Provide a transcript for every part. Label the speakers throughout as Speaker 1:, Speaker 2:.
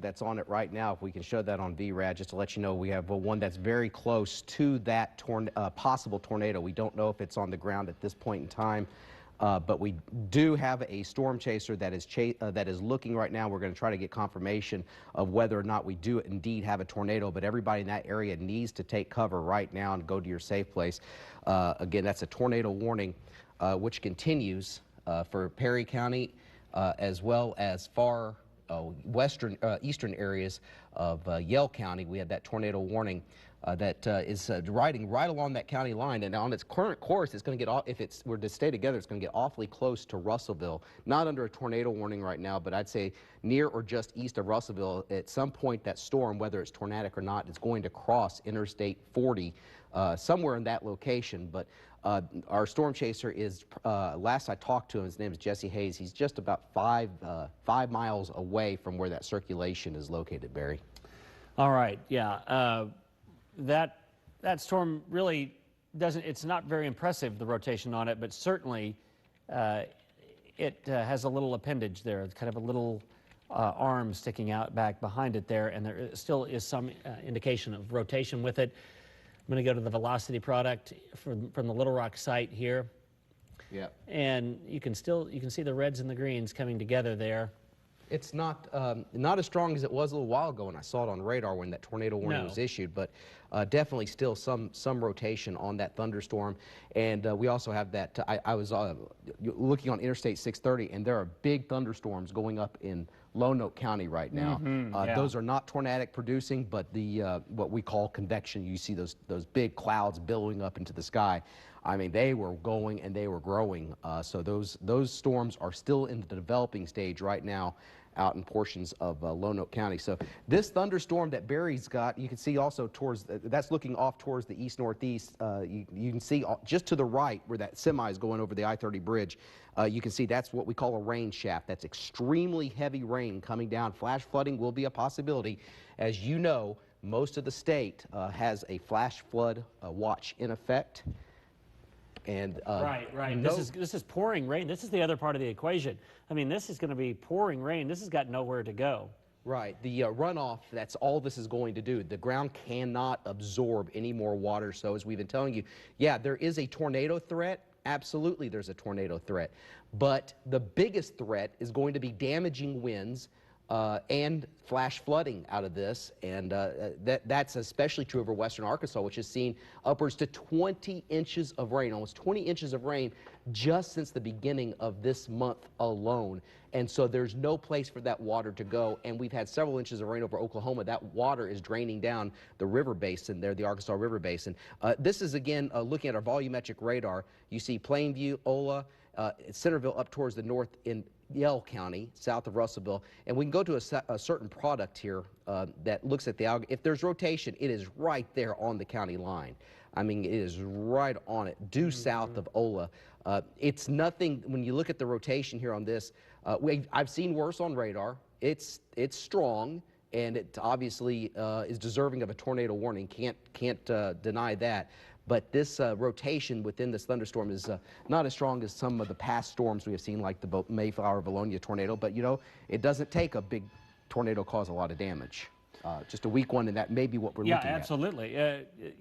Speaker 1: that's on it right now. If we can show that on VRAD, just to let you know, we have one that's very close to that possible tornado. We don't know if it's on the ground at this point in time, but we do have a storm chaser that is looking right now. We're going to try to get confirmation of whether or not we do indeed have a tornado, but everybody in that area needs to take cover right now and go to your safe place. Again, that's a tornado warning, which continues for Perry County as well as far eastern areas of Yell County. We had that tornado warning that is riding right along that county line, and on its current course, it's going to get if it were to stay together, it's going to get awfully close to Russellville. Not under a tornado warning right now, but I'd say near or just east of Russellville. At some point, that storm, whether it's tornadic or not, is going to cross Interstate 40 somewhere in that location. But our storm chaser is, last I talked to him, his name is Jesse Hayes. He's just about 5 miles away from where that circulation is located, Barry.
Speaker 2: All right, yeah. That storm really doesn't, it's not very impressive, the rotation on it, but certainly it has a little appendage there. It's kind of a little arm sticking out back behind it there, and there still is some indication of rotation with it. I'm going to go to the velocity product from the Little Rock site here.
Speaker 1: Yeah.
Speaker 2: And you can see the reds and the greens coming together there.
Speaker 1: It's not as strong as it was a little while ago when I saw it on radar when that tornado warning was issued, but definitely still some rotation on that thunderstorm. And we also have that, I was looking on Interstate 630, and there are big thunderstorms going up in Lonoke County right now. Those are not tornadic producing, but the what we call convection. You see those big clouds billowing up into the sky. I mean, they were going and they were growing. So those storms are still in the developing stage right now out in portions of Lonoke County. So this thunderstorm that Barry's got, you can see also towards, that's looking off towards the east-northeast. You can see just to the right where that semi is going over the I-30 bridge. You can see that's what we call a rain shaft. That's extremely heavy rain coming down. Flash flooding will be a possibility. As you know, most of the state has a flash flood watch in effect. And
Speaker 2: right. This is pouring rain. This is the other part of the equation. I mean, this is going to be pouring rain. This has got nowhere to go.
Speaker 1: Right. The runoff, that's all this is going to do. The ground cannot absorb any more water. So as we've been telling you, yeah, there is a tornado threat. Absolutely, there's a tornado threat. But the biggest threat is going to be damaging winds and flash flooding out of this, and that's especially true over western Arkansas, which has seen upwards to 20 inches of rain, almost 20 inches of rain just since the beginning of this month alone. And so there's no place for that water to go, and we've had several inches of rain over Oklahoma. That water is draining down the river basin there, the Arkansas River Basin. This is, again, looking at our volumetric radar. You see Plainview, Ola, Centerville up towards the north in Yell County, south of Russellville, and we can go to a certain product here that looks at the if there's rotation, it is right there on the county line. I mean, it is right on it, due south of Ola. It's nothing, when you look at the rotation here on this, I've seen worse on radar. It's strong, and it obviously is deserving of a tornado warning. Can't deny that. But this rotation within this thunderstorm is not as strong as some of the past storms we have seen, like the Mayflower Valonia tornado. But, you know, it doesn't take a big tornado to cause a lot of damage. Just a weak one, and that may be what we're looking at.
Speaker 2: Yeah, absolutely.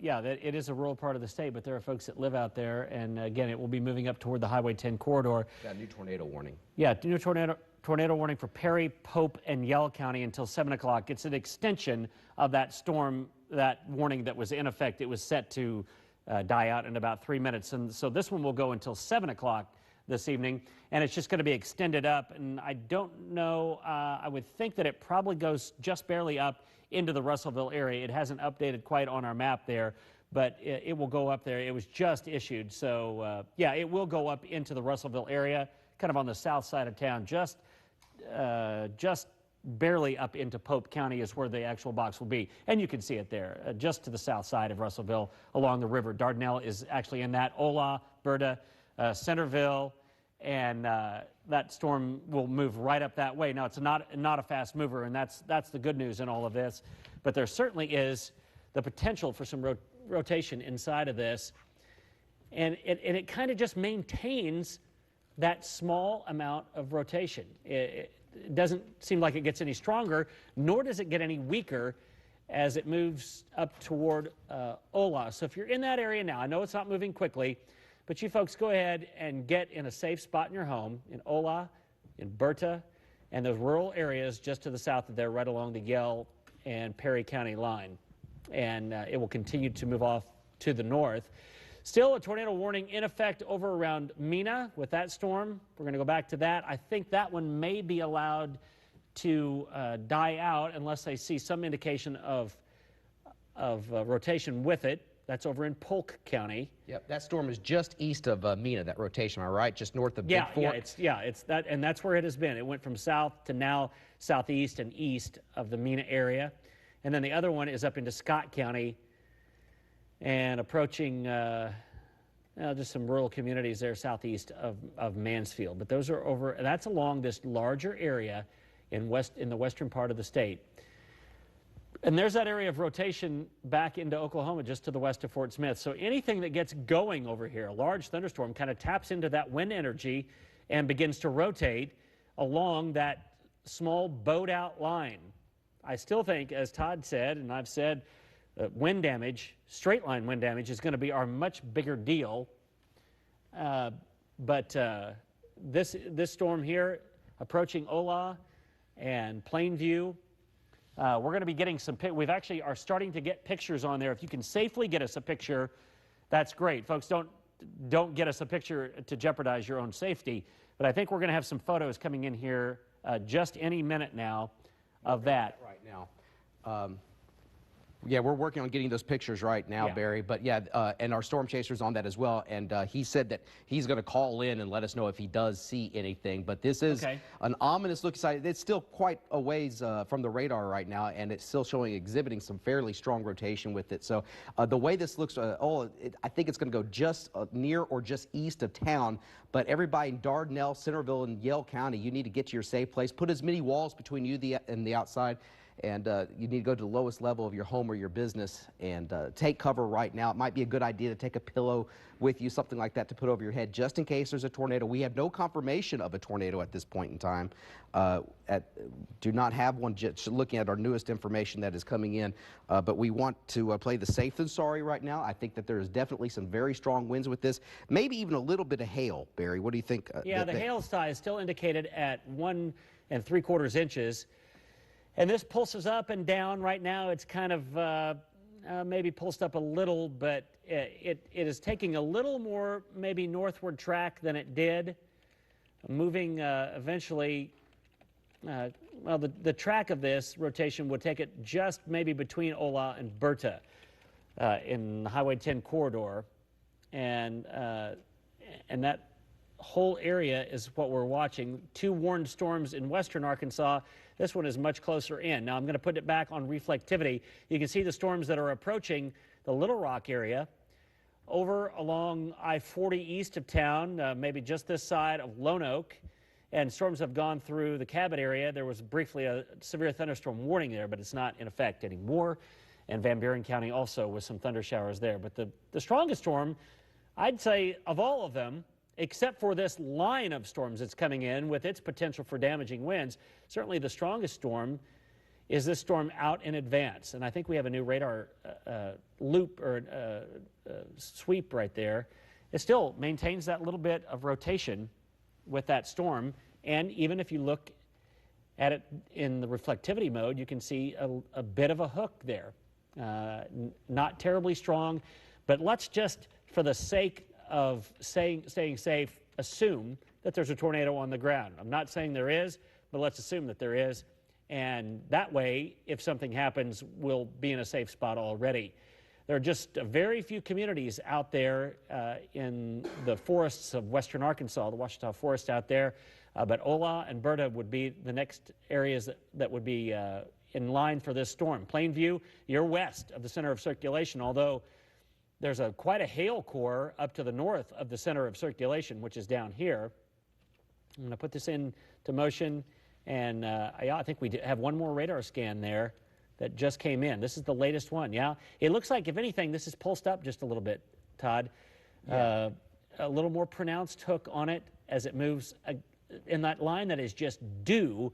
Speaker 2: Yeah, it is a rural part of the state, but there are folks that live out there. And, again, it will be moving up toward the Highway 10 corridor.
Speaker 1: Got a new tornado warning.
Speaker 2: Yeah, new tornado warning for Perry, Pope, and Yell County until 7 o'clock. It's an extension of that storm, that warning that was in effect. It was set to die out in about 3 minutes. And so this one will go until 7 o'clock this evening, and it's just going to be extended up. And I don't know, I would think that it probably goes just barely up into the Russellville area. It hasn't updated quite on our map there, but it will go up there. It was just issued. So, yeah, it will go up into the Russellville area, kind of on the south side of town, just barely up into Pope County is where the actual box will be. And you can see it there, just to the south side of Russellville along the river. Dardanelle is actually in that. Ola, Berta, Centerville, and that storm will move right up that way. Now, it's not a fast mover, and that's the good news in all of this. But there certainly is the potential for some rotation inside of this. And it kind of just maintains that small amount of rotation. it doesn't seem like it gets any stronger, nor does it get any weaker as it moves up toward Ola. So if you're in that area now, I know it's not moving quickly, but you folks go ahead and get in a safe spot in your home, in Ola, in Berta, and those rural areas just to the south of there, right along the Yell and Perry County line. And it will continue to move off to the north. Still a tornado warning in effect over around Mena with that storm. We're going to go back to that. I think that one may be allowed to die out unless they see some indication of rotation with it. That's over in Polk County.
Speaker 1: Yep, that storm is just east of Mena, that rotation, am I right? Just north of Big Fork?
Speaker 2: It's that, and that's where it has been. It went from south to now southeast and east of the Mena area. And then the other one is up into Scott County and approaching just some rural communities there southeast of Mansfield. But those are over, that's along this larger area in the western part of the state. And there's that area of rotation back into Oklahoma just to the west of Fort Smith. So anything that gets going over here, a large thunderstorm, kind of taps into that wind energy and begins to rotate along that small bowed out line. I still think, as Todd said, and I've said, wind damage, straight line wind damage, is going to be our much bigger deal. But this storm here approaching Ola and Plainview, we're going to be getting some, we've actually are starting to get pictures on there. If you can safely get us a picture, that's great. Folks, don't get us a picture to jeopardize your own safety. But I think we're going to have some photos coming in here just any minute now of that.
Speaker 1: Right now. Yeah, we're working on getting those pictures right now, Barry. But yeah, and our storm chaser's on that as well. And he said that he's going to call in and let us know if he does see anything. But this is an ominous looking site. It's still quite a ways from the radar right now, and it's still exhibiting some fairly strong rotation with it. So the way this looks, I think it's going to go just near or just east of town. But everybody in Dardanelle, Centerville, and Yell County, you need to get to your safe place. Put as many walls between you and the outside. And you need to go to the lowest level of your home or your business and take cover right now. It might be a good idea to take a pillow with you, something like that, to put over your head just in case there's a tornado. We have no confirmation of a tornado at this point in time. Do not have one, just looking at our newest information that is coming in. But we want to play the safe than sorry right now. I think that there is definitely some very strong winds with this, maybe even a little bit of hail. Barry, what do you think?
Speaker 2: Yeah, the hail size is still indicated at 1 3/4 inches. And this pulses up and down. Right now it's kind of maybe pulsed up a little, but it is taking a little more maybe northward track than it did, moving eventually. Well, the track of this rotation would take it just maybe between Ola and Berta in the Highway 10 corridor. And that whole area is what we're watching. 2 warned storms in western Arkansas. This one is much closer in. Now I'm going to put it back on reflectivity. You can see the storms that are approaching the Little Rock area over along I-40 east of town, maybe just this side of Lone Oak. And storms have gone through the Cabot area. There was briefly a severe thunderstorm warning there, but it's not in effect anymore. And Van Buren County also with some thunder showers there. But the strongest storm, I'd say, of all of them, except for this line of storms that's coming in with its potential for damaging winds, certainly the strongest storm is this storm out in advance. And I think we have a new radar loop or sweep right there. It still maintains that little bit of rotation with that storm. And even if you look at it in the reflectivity mode, you can see a bit of a hook there. Not terribly strong, but let's just, for the sake of staying safe, assume that there's a tornado on the ground. I'm not saying there is, but let's assume that there is. And that way, if something happens, we'll be in a safe spot already. There are just very few communities out there in the forests of western Arkansas, the Ouachita Forest out there. But Ola and Berta would be the next areas that would be in line for this storm. Plainview, you're west of the center of circulation, although there's quite a hail core up to the north of the center of circulation, which is down here. I'm going to put this into motion, and I think we have one more radar scan there that just came in. This is the latest one, yeah? It looks like, if anything, this is pulsed up just a little bit, Todd. Yeah. A little more pronounced hook on it as it moves in that line that is just due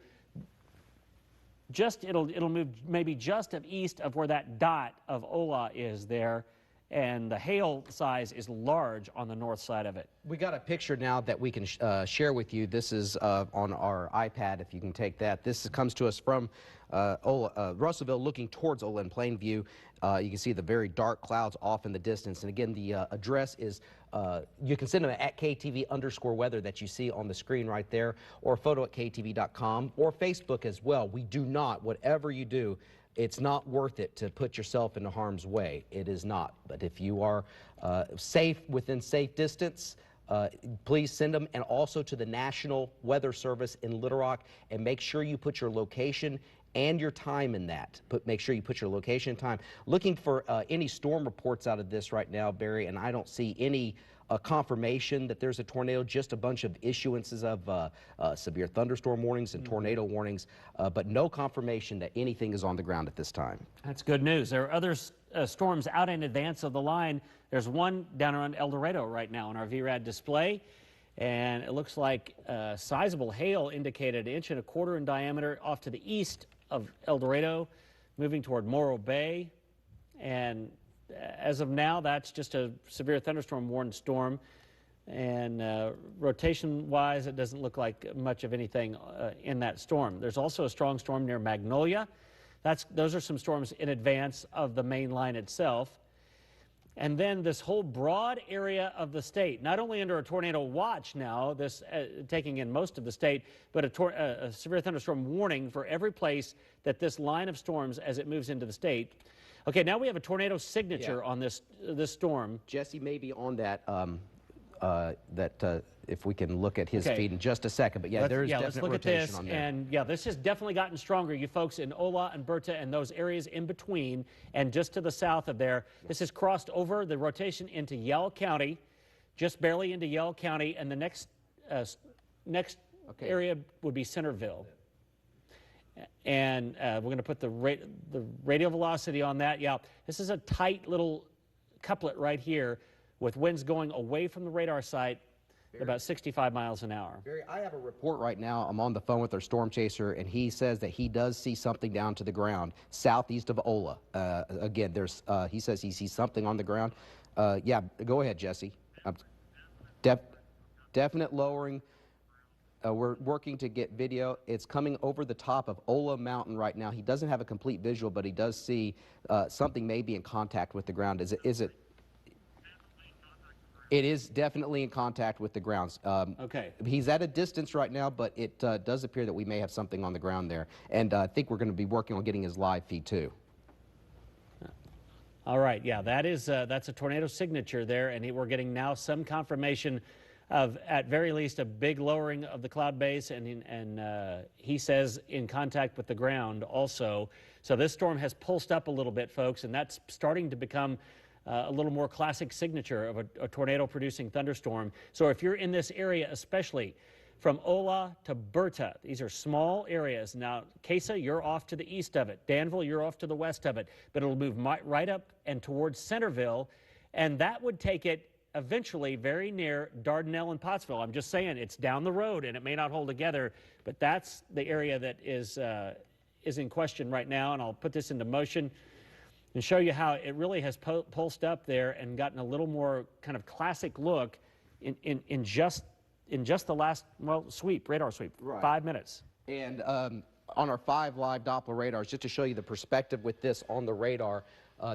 Speaker 2: it'll move maybe just east of where that dot of Ola is there, and the hail size is large on the north side of it.
Speaker 1: We got a picture now that we can share with you. This is on our iPad, if you can take that. This comes to us from Russellville, looking towards Ola in Plainview. You can see the very dark clouds off in the distance. And again, the address is, you can send them at KTV_weather that you see on the screen right there, or photo at ktv.com, or Facebook as well. We do not, whatever you do, it's not worth it to put yourself into harm's way. It is not. But if you are safe, within safe distance, please send them, and also to the National Weather Service in Little Rock, and make sure you put your location and your time in that. Make sure you put your location and time. Looking for any storm reports out of this right now, Barry, and I don't see any confirmation that there's a tornado, just a bunch of issuances of severe thunderstorm warnings and tornado warnings, but no confirmation that anything is on the ground at this time.
Speaker 2: That's good news. There are other storms out in advance of the line. There's one down around El Dorado right now on our VRAD display, and it looks like sizable hail, indicated 1.25 inches in diameter off to the east of El Dorado, moving toward Morro Bay. And as of now, that's just a severe thunderstorm warned storm. And rotation-wise, it doesn't look like much of anything in that storm. There's also a strong storm near Magnolia. Those are some storms in advance of the main line itself. And then this whole broad area of the state, not only under a tornado watch now, this taking in most of the state, but a severe thunderstorm warning for every place that this line of storms as it moves into the state. Okay, now we have a tornado signature on this storm.
Speaker 1: Jesse may be on that, if we can look at his feed in just a second. But yeah, there's definite rotation on there.
Speaker 2: And yeah, this has definitely gotten stronger. You folks in Ola and Berta and those areas in between and just to the south of there, this has crossed over the rotation into Yell County, just barely into Yell County, and the next area would be Centerville. And we're going to put the radial velocity on that. Yeah, this is a tight little couplet right here with winds going away from the radar site at about 65 miles an hour.
Speaker 1: Barry, I have a report right now. I'm on the phone with our storm chaser, and he says that he does see something down to the ground southeast of Ola. Again, he says he sees something on the ground. Yeah, go ahead, Jesse. Definite lowering. We're working to get video. It's coming over the top of Ola Mountain right now. He doesn't have a complete visual, but he does see something may be in contact with the ground. Is it? It is definitely in contact with the ground.
Speaker 2: Okay.
Speaker 1: He's at a distance right now, but it does appear that we may have something on the ground there. And I think we're going to be working on getting his live feed too.
Speaker 2: All right. Yeah, that's a tornado signature there, and we're getting now some confirmation of, at very least, a big lowering of the cloud base, and he says in contact with the ground also. So this storm has pulsed up a little bit, folks, and that's starting to become a little more classic signature of a tornado-producing thunderstorm. So if you're in this area, especially from Ola to Berta, these are small areas. Now, Casa, you're off to the east of it. Danville, you're off to the west of it. But it'll move right up and towards Centerville, and that would take it eventually very near Dardanelle and Pottsville. I'm just saying, it's down the road, and it may not hold together, but that's the area that is in question right now, and I'll put this into motion and show you how it really has pulsed up there and gotten a little more kind of classic look in just the last, radar sweep,
Speaker 1: right.
Speaker 2: 5 minutes.
Speaker 1: And on our 5 live Doppler radars, just to show you the perspective with this on the radar,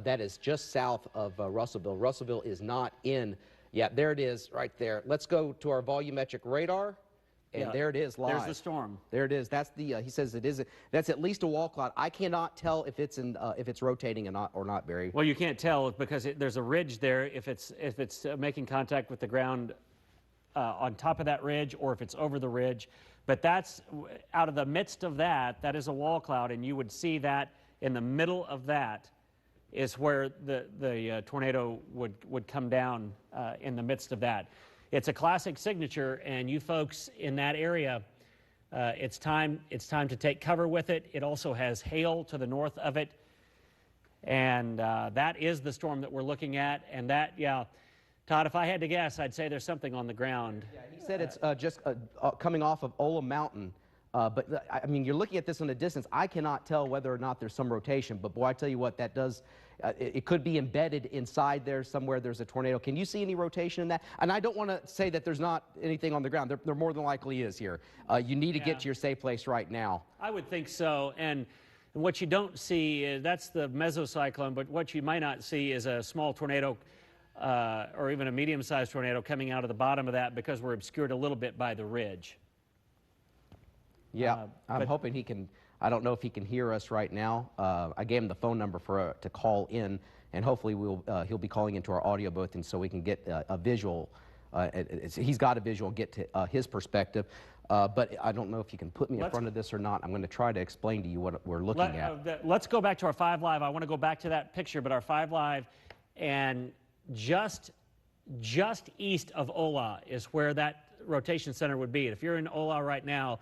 Speaker 1: that is just south of Russellville. Russellville is not in, yeah, there it is right there. Let's go to our volumetric radar. And there it is live.
Speaker 2: There's the storm.
Speaker 1: There it is. That's the. He says it is. That's at least a wall cloud. I cannot tell if it's rotating or not, Barry.
Speaker 2: Well, you can't tell because there's a ridge there. If it's making contact with the ground on top of that ridge, or if it's over the ridge. But that's out of the midst of that. That is a wall cloud, and you would see that in the middle of that is where the tornado would come down in the midst of that. It's a classic signature, and you folks in that area, it's time to take cover with it. It also has hail to the north of it, and that is the storm that we're looking at. And that, yeah, Todd, if I had to guess, I'd say there's something on the ground.
Speaker 1: Yeah, he said it's just coming off of Ola Mountain. I mean, you're looking at this in a distance. I cannot tell whether or not there's some rotation, but boy, I tell you what, that does, it could be embedded inside there somewhere. There's a tornado. Can you see any rotation in that? And I don't want to say that there's not anything on the ground. There more than likely is here. You need to get to your safe place right now.
Speaker 2: I would think so. And what you don't see is that's the mesocyclone, but what you might not see is a small tornado or even a medium-sized tornado coming out of the bottom of that because we're obscured a little bit by the ridge.
Speaker 1: Yeah, I'm hoping he can. I don't know if he can hear us right now. I gave him the phone number to call in, and hopefully he'll be calling into our audio booth, and so we can get a visual. He's got a visual, get to his perspective. But I don't know if you can put me in front of this or not. I'm going to try to explain to you what we're looking at.
Speaker 2: Let's go back to our 5 Live. I want to go back to that picture, but our 5 Live, and just east of Ola is where that rotation center would be. If you're in Ola right now,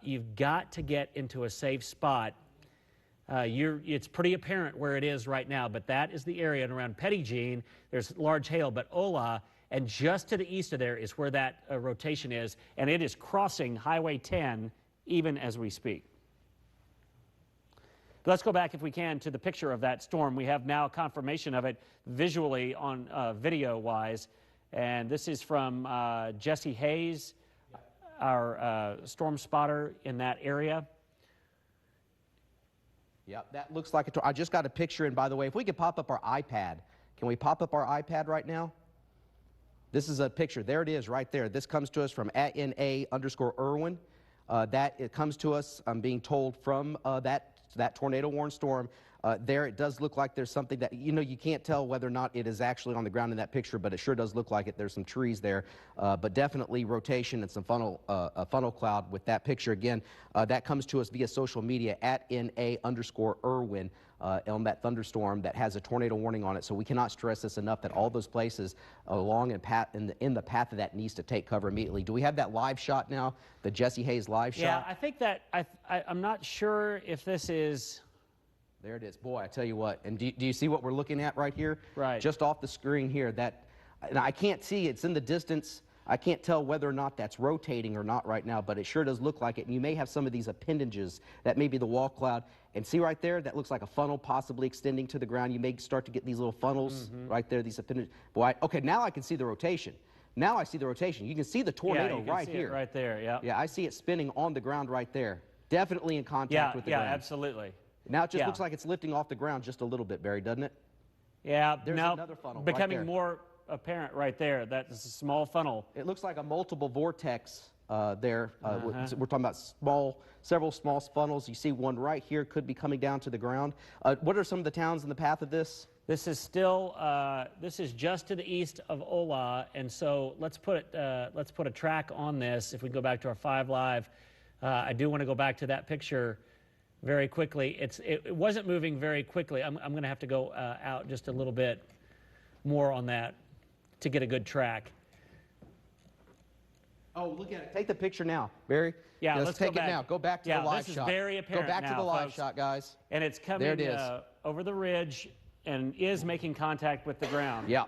Speaker 2: you've got to get into a safe spot. It's pretty apparent where it is right now, but that is the area. And around Petit Jean, there's large hail, but Ola, and just to the east of there is where that rotation is, and it is crossing Highway 10 even as we speak. Let's go back, if we can, to the picture of that storm. We have now confirmation of it visually on video-wise, and this is from Jesse Hayes, our storm spotter in that area.
Speaker 1: Yeah, that looks like I just got a picture, and by the way, if we could pop up our iPad. Can we pop up our iPad right now? This is a picture. There it is right there. This comes to us from @NA_Irwin. It comes to us, I'm being told, from that tornado-warned storm. There it does look like there's something that, you can't tell whether or not it is actually on the ground in that picture, but it sure does look like it. There's some trees there, but definitely rotation and some a funnel cloud with that picture. Again, that comes to us via social media @NA_Irwin on that thunderstorm that has a tornado warning on it. So we cannot stress this enough that all those places along and in the path of that needs to take cover immediately. Do we have that live shot now, the Jesse Hayes live shot?
Speaker 2: Yeah, I think that, I'm not sure if this is...
Speaker 1: There it is. Boy, I tell you what. And do you see what we're looking at right here?
Speaker 2: Right.
Speaker 1: Just off the screen here. And I can't see. It's in the distance. I can't tell whether or not that's rotating or not right now, but it sure does look like it. And you may have some of these appendages. That may be the wall cloud. And see right there? That looks like a funnel possibly extending to the ground. You may start to get these little funnels right there, these appendages. Boy, okay, now I can see the rotation. Now I see the rotation. You can see the tornado right here.
Speaker 2: Right there, yeah.
Speaker 1: Yeah, I see it spinning on the ground right there. Definitely in contact with the ground.
Speaker 2: Yeah, absolutely.
Speaker 1: Now it just looks like it's lifting off the ground just a little bit, Barry, doesn't it?
Speaker 2: Yeah,
Speaker 1: there's
Speaker 2: now
Speaker 1: another funnel
Speaker 2: becoming
Speaker 1: right there.
Speaker 2: more apparent right there. That's a small funnel.
Speaker 1: It looks like a multiple vortex there. We're talking about several small funnels. You see one right here could be coming down to the ground. What are some of the towns in the path of this?
Speaker 2: This is still, this is just to the east of Ola, and so let's put a track on this. If we go back to our 5 Live, I do want to go back to that picture very quickly. It wasn't moving very quickly. I'm going to have to go out just a little bit more on that to get a good track.
Speaker 1: Oh, look at it. Take the picture now, Barry.
Speaker 2: Yeah,
Speaker 1: let's take it now. Go back to the live shot.
Speaker 2: This is very apparent
Speaker 1: Go back
Speaker 2: now,
Speaker 1: to the live
Speaker 2: folks.
Speaker 1: shot, guys.
Speaker 2: And it's coming
Speaker 1: there it is.
Speaker 2: Over the ridge and is making contact with the ground.
Speaker 1: Yeah.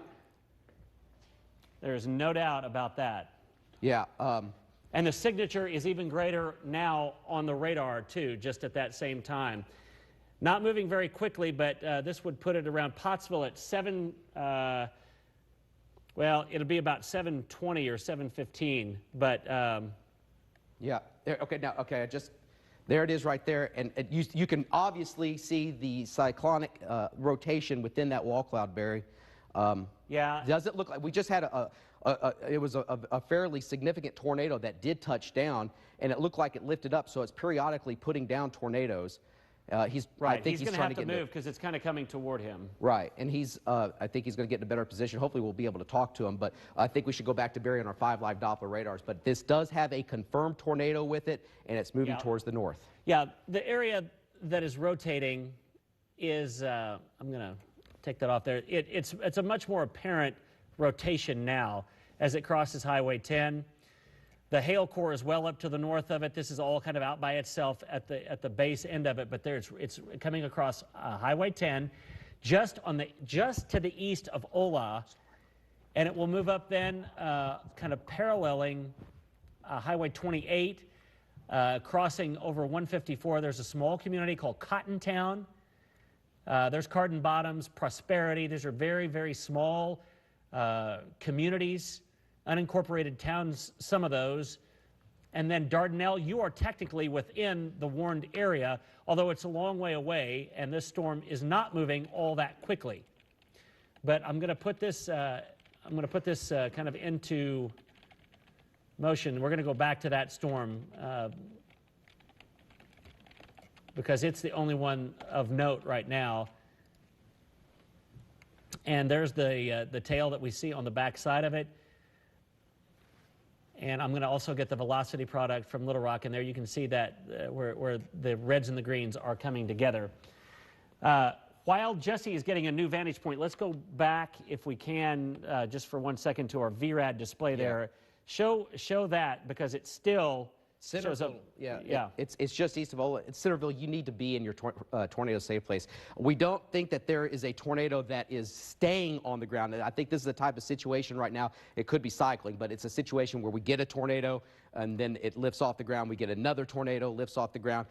Speaker 2: There's no doubt about that.
Speaker 1: Yeah.
Speaker 2: And the signature is even greater now on the radar, too, just at that same time. Not moving very quickly, but this would put it around Pottsville at 7, well, it'll be about 7:20 or 7:15, but...
Speaker 1: yeah, there, okay, now, okay, there it is right there, and you can obviously see the cyclonic rotation within that wall cloud, Barry.
Speaker 2: Yeah.
Speaker 1: Does it look like, we just had it was a fairly significant tornado that did touch down, and it looked like it lifted up, so it's periodically putting down tornadoes.
Speaker 2: Right.
Speaker 1: I think
Speaker 2: he's going to have to move because it's kind of coming toward him.
Speaker 1: Right, and I think he's going to get in a better position. Hopefully we'll be able to talk to him, but I think we should go back to Barry on our 5 Live Doppler radars. But this does have a confirmed tornado with it, and it's moving towards the north.
Speaker 2: Yeah, the area that is rotating is, I'm going to take that off there. It's a much more apparent rotation now as it crosses Highway 10. The hail core is well up to the north of it. This is all kind of out by itself at the base end of it, but it's coming across Highway 10, just to the east of Ola, and it will move up then, kind of paralleling Highway 28, crossing over 154. There's a small community called Cottontown. There's Cardin Bottoms, Prosperity. These are very, very small communities, unincorporated towns, some of those. And then Dardanelle, you are technically within the warned area, although it's a long way away, and this storm is not moving all that quickly. But I'm going to put this, kind of into motion. We're going to go back to that storm because it's the only one of note right now. And there's the tail that we see on the back side of it. And I'm going to also get the velocity product from Little Rock, and there you can see that where the reds and the greens are coming together. While Jesse is getting a new vantage point, let's go back, if we can, just for 1 second to our VRAD display there. Show that, because it still shows up.
Speaker 1: Yeah. It's just east of Ola. It's Centerville. You need to be in your tornado safe place. We don't think that there is a tornado that is staying on the ground. I think this is the type of situation right now. It could be cycling, but it's a situation where we get a tornado and then it lifts off the ground. We get another tornado, lifts off the ground.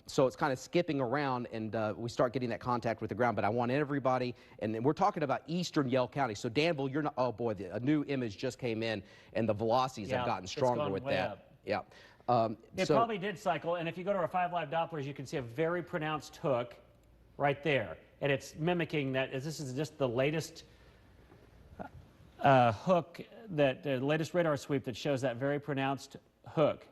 Speaker 1: So it's kind of skipping around, and we start getting that contact with the ground. But I want everybody, and we're talking about eastern Yell County. So Danville, you're not, oh boy, a new image just came in, and the velocities have gotten stronger with that.
Speaker 2: Up.
Speaker 1: Yeah.
Speaker 2: It probably did cycle, and if you go to our 5 Live Dopplers, you can see a very pronounced hook right there. And it's mimicking that. This is just the latest hook, the latest radar sweep that shows that very pronounced hook.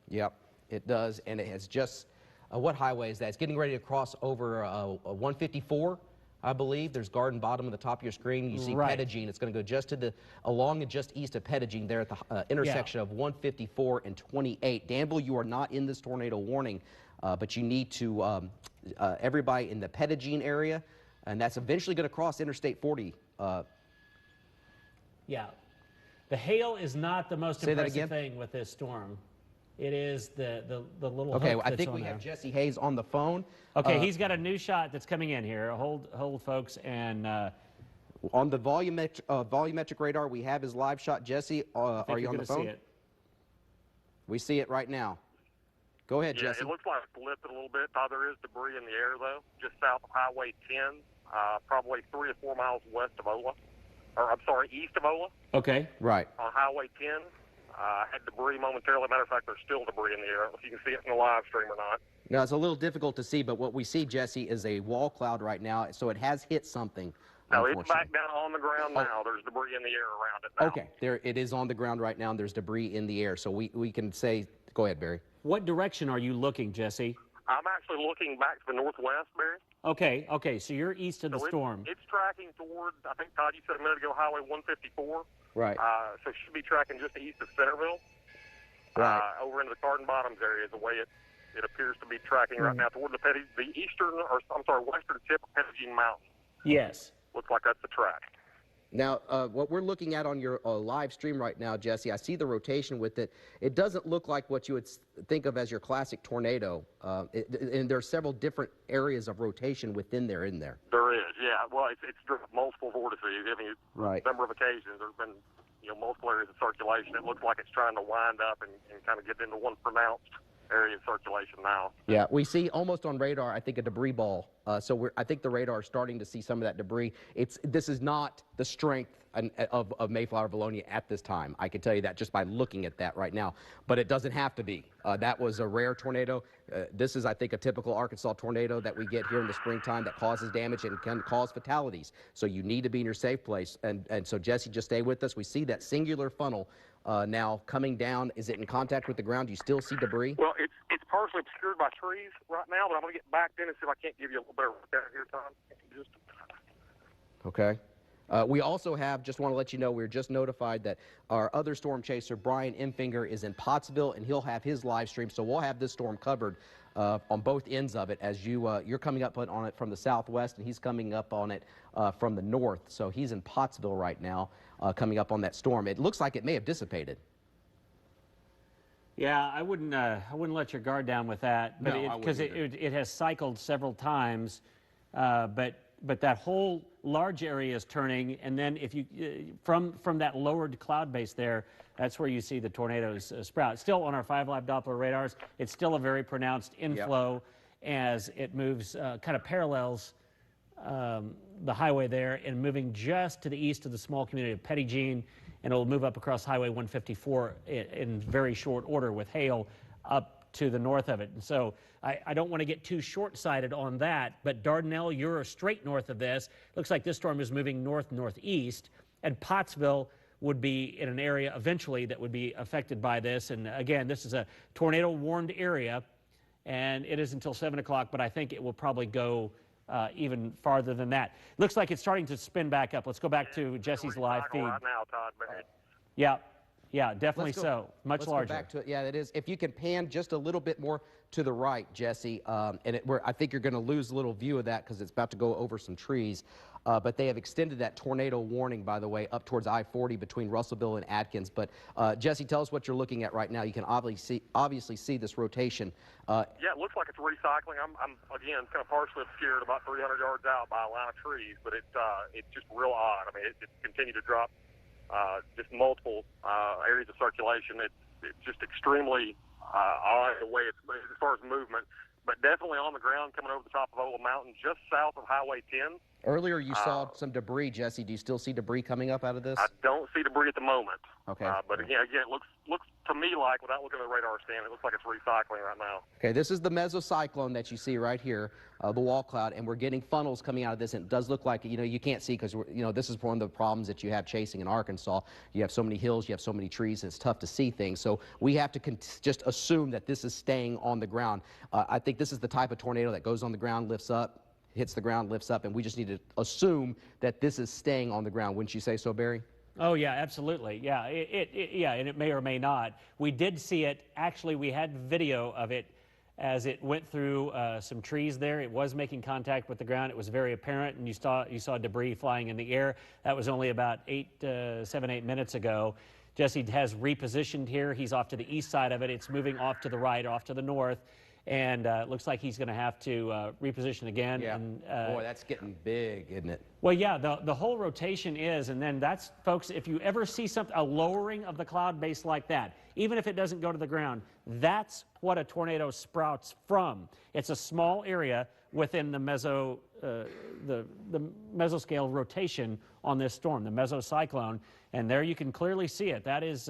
Speaker 1: Yep, it does, and it has just, what highway is that? It's getting ready to cross over 154. I believe there's Garden Bottom at the top of your screen. You see Pettigene. It's going to go just to the, along and just east of Pettigene there at the intersection of 154 and 28. Danville, you are not in this tornado warning, but you need to, everybody in the Pettigene area, and that's eventually going to cross Interstate 40.
Speaker 2: Yeah. The hail is not the most impressive thing with this storm. It is the little hook
Speaker 1: I
Speaker 2: that's
Speaker 1: think we have Jesse Hayes on the phone.
Speaker 2: Okay, he's got a new shot that's coming in here. Hold, folks, and
Speaker 1: on the volumetric radar, we have his live shot. Jesse, are you on the phone?
Speaker 2: See it.
Speaker 1: We see it right now. Go ahead, Jesse.
Speaker 3: It looks like it's lifted a little bit. There is debris in the air, though, just south of Highway 10, probably 3 or 4 miles west of Ola. Or, I'm sorry, east of Ola.
Speaker 2: Okay.
Speaker 1: Right.
Speaker 3: On Highway 10. Had debris momentarily. Matter of fact, there's still debris in the air. I don't know if you can see it in the live stream or not.
Speaker 1: No, it's a little difficult to see, but what we see, Jesse, is a wall cloud right now, so it has hit something.
Speaker 3: No, it's back down on the ground now. There's debris in the air around it now.
Speaker 1: Okay, there it is on the ground right now, and there's debris in the air, so we can say, go ahead, Barry.
Speaker 2: What direction are you looking, Jesse?
Speaker 3: I'm actually looking back to the northwest, Barry.
Speaker 2: Okay, so you're east of the storm.
Speaker 3: It's tracking toward, I think, Todd, you said a minute ago, Highway 154.
Speaker 1: Right.
Speaker 3: So it should be tracking just east of Centerville.
Speaker 1: Right.
Speaker 3: Over into the Cardin Bottoms area is the way it appears to be tracking right now toward the western tip of Pettigene Mountain.
Speaker 2: Yes.
Speaker 3: Looks like that's the track.
Speaker 1: Now, what we're looking at on your live stream right now, Jesse, I see the rotation with it. It doesn't look like what you would think of as your classic tornado, and there are several different areas of rotation within there, isn't there?
Speaker 3: There is, yeah. Well, it's driven multiple vortices. I mean,
Speaker 1: right.
Speaker 3: A number of occasions there's been multiple areas of circulation. It looks like it's trying to wind up and kind of get into one pronounced area of circulation now.
Speaker 1: Yeah, we see almost on radar, I think, a debris ball. I think the radar is starting to see some of that debris. This is not the strength of Mayflower Valonia at this time. I can tell you that just by looking at that right now. But it doesn't have to be. That was a rare tornado. This is, I think, a typical Arkansas tornado that we get here in the springtime that causes damage and can cause fatalities. So you need to be in your safe place. And so, Jesse, just stay with us. We see that singular funnel now coming down. Is it in contact with the ground? Do you still see debris?
Speaker 3: Well, it's partially obscured by trees right now, but I'm going to get back in and see if I can't give you a little better look at it here, Tom.
Speaker 1: Okay. We also have, just want to let you know, we were just notified that our other storm chaser, Brian Emfinger, is in Pottsville, and he'll have his live stream. So we'll have this storm covered on both ends of it as you're coming up on it from the southwest, and he's coming up on it from the north. So he's in Pottsville right now, coming up on that storm. It looks like it may have dissipated.
Speaker 2: Yeah, I wouldn't let your guard down with that, but because it has cycled several times, but that whole large areas turning, and then if you from that lowered cloud base there, that's where you see the tornadoes sprout. Still on our 5 Live Doppler radars, it's still a very pronounced inflow as it moves, kind of parallels the highway there and moving just to the east of the small community of Petit Jean, and it'll move up across Highway 154 in very short order with hail up to the north of it. And so I don't want to get too short-sighted on that, but Dardanelle, you're straight north of this. Looks like this storm is moving north-northeast, and Pottsville would be in an area eventually that would be affected by this. And again, this is a tornado-warned area, and it is until 7 o'clock, but I think it will probably go even farther than that. Looks like it's starting to spin back up. Let's go back to Jesse's live feed.
Speaker 3: Right now, Todd.
Speaker 2: Yeah, definitely so. Much larger.
Speaker 1: Let's go back to it. Yeah, it is. If you can pan just a little bit more to the right, Jesse, and I think you're going to lose a little view of that because it's about to go over some trees. But they have extended that tornado warning, by the way, up towards I-40 between Russellville and Atkins. But Jesse, tell us what you're looking at right now. You can obviously see this rotation.
Speaker 3: Yeah, it looks like it's recycling. I'm again kind of partially obscured about 300 yards out by a line of trees, but it's just real odd. I mean, it continued to drop just multiple areas of circulation. It's just extremely odd the way it's as far as movement, but definitely on the ground coming over the top of Ola Mountain, just south of Highway 10.
Speaker 1: Earlier you saw some debris, Jesse. Do you still see debris coming up out of this?
Speaker 3: I don't see debris at the moment.
Speaker 1: Okay.
Speaker 3: But again, it looks to me like, without looking at the radar scan, it looks like it's recycling right now.
Speaker 1: Okay, this is the mesocyclone that you see right here, the wall cloud, and we're getting funnels coming out of this, and it does look like, you can't see because, this is one of the problems that you have chasing in Arkansas. You have so many hills, you have so many trees, it's tough to see things. So we have to just assume that this is staying on the ground. I think this is the type of tornado that goes on the ground, lifts up, hits the ground, lifts up, and we just need to assume that this is staying on the ground. Wouldn't you say so, Barry?
Speaker 2: Oh, yeah, absolutely. Yeah, and it may or may not. We did see it. Actually, we had video of it as it went through some trees there. It was making contact with the ground. It was very apparent, and you saw debris flying in the air. That was only about 7, 8 minutes ago. Jesse has repositioned here. He's off to the east side of it. It's moving off to the right, off to the north. And it looks like he's going to have to reposition again.
Speaker 1: Yeah.
Speaker 2: And,
Speaker 1: boy, that's getting big, isn't it?
Speaker 2: Well, yeah, the whole rotation is, and then that's, folks, if you ever see a lowering of the cloud base like that, even if it doesn't go to the ground, that's what a tornado sprouts from. It's a small area within the mesoscale rotation on this storm, the mesocyclone, and there you can clearly see it. That is...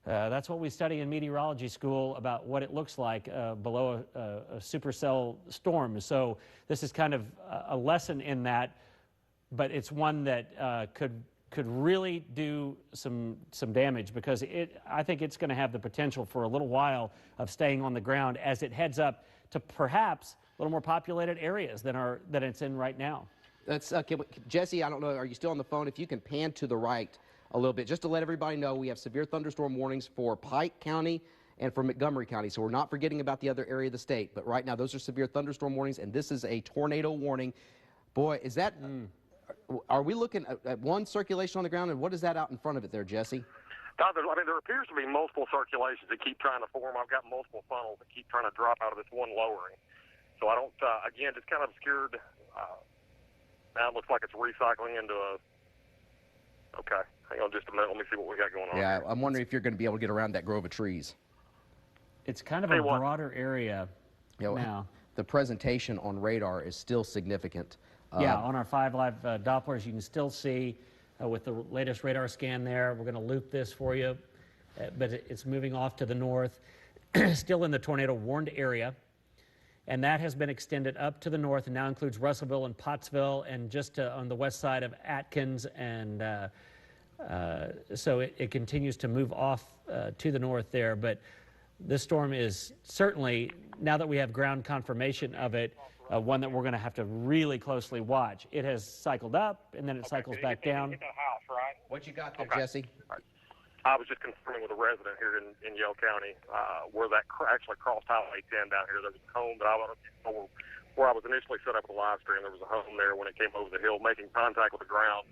Speaker 2: that's what we study in meteorology school about what it looks like below a supercell storm. So this is kind of a lesson in that, but it's one that could really do some damage because I think it's going to have the potential for a little while of staying on the ground as it heads up to perhaps a little more populated areas than it's in right now.
Speaker 1: That's Jesse, I don't know, are you still on the phone? If you can pan to the right a little bit, just to let everybody know, we have severe thunderstorm warnings for Pike County and for Montgomery County, so we're not forgetting about the other area of the state, but right now those are severe thunderstorm warnings, and this is a tornado warning. Boy, is that, are we looking at one circulation on the ground, and what is that out in front of it there, Jesse?
Speaker 3: Todd, there appears to be multiple circulations that keep trying to form. I've got multiple funnels that keep trying to drop out of this one lowering. So I don't, again, it's kind of obscured. Now it looks like it's recycling into a, okay. Hang on just a minute. Let me see what we got going on.
Speaker 1: Yeah, I'm wondering if you're going to be able to get around that grove of trees.
Speaker 2: It's kind of a broader area now.
Speaker 1: The presentation on radar is still significant.
Speaker 2: Yeah, on our 5 Live Dopplers, you can still see with the latest radar scan there. We're going to loop this for you, but it's moving off to the north, still in the tornado warned area. And that has been extended up to the north and now includes Russellville and Pottsville and just on the west side of Atkins. And so it continues to move off to the north there. But this storm is certainly, now that we have ground confirmation of it, one that we're going to have to really closely watch. It has cycled up and then it cycles back down.
Speaker 3: Get that house, right?
Speaker 1: What you got there, Jesse?
Speaker 3: I was just confirming with a resident here in Yale County where that actually crossed Highway 10 down here. There was a home that where I was initially set up with a live stream. There was a home there when it came over the hill, making contact with the ground,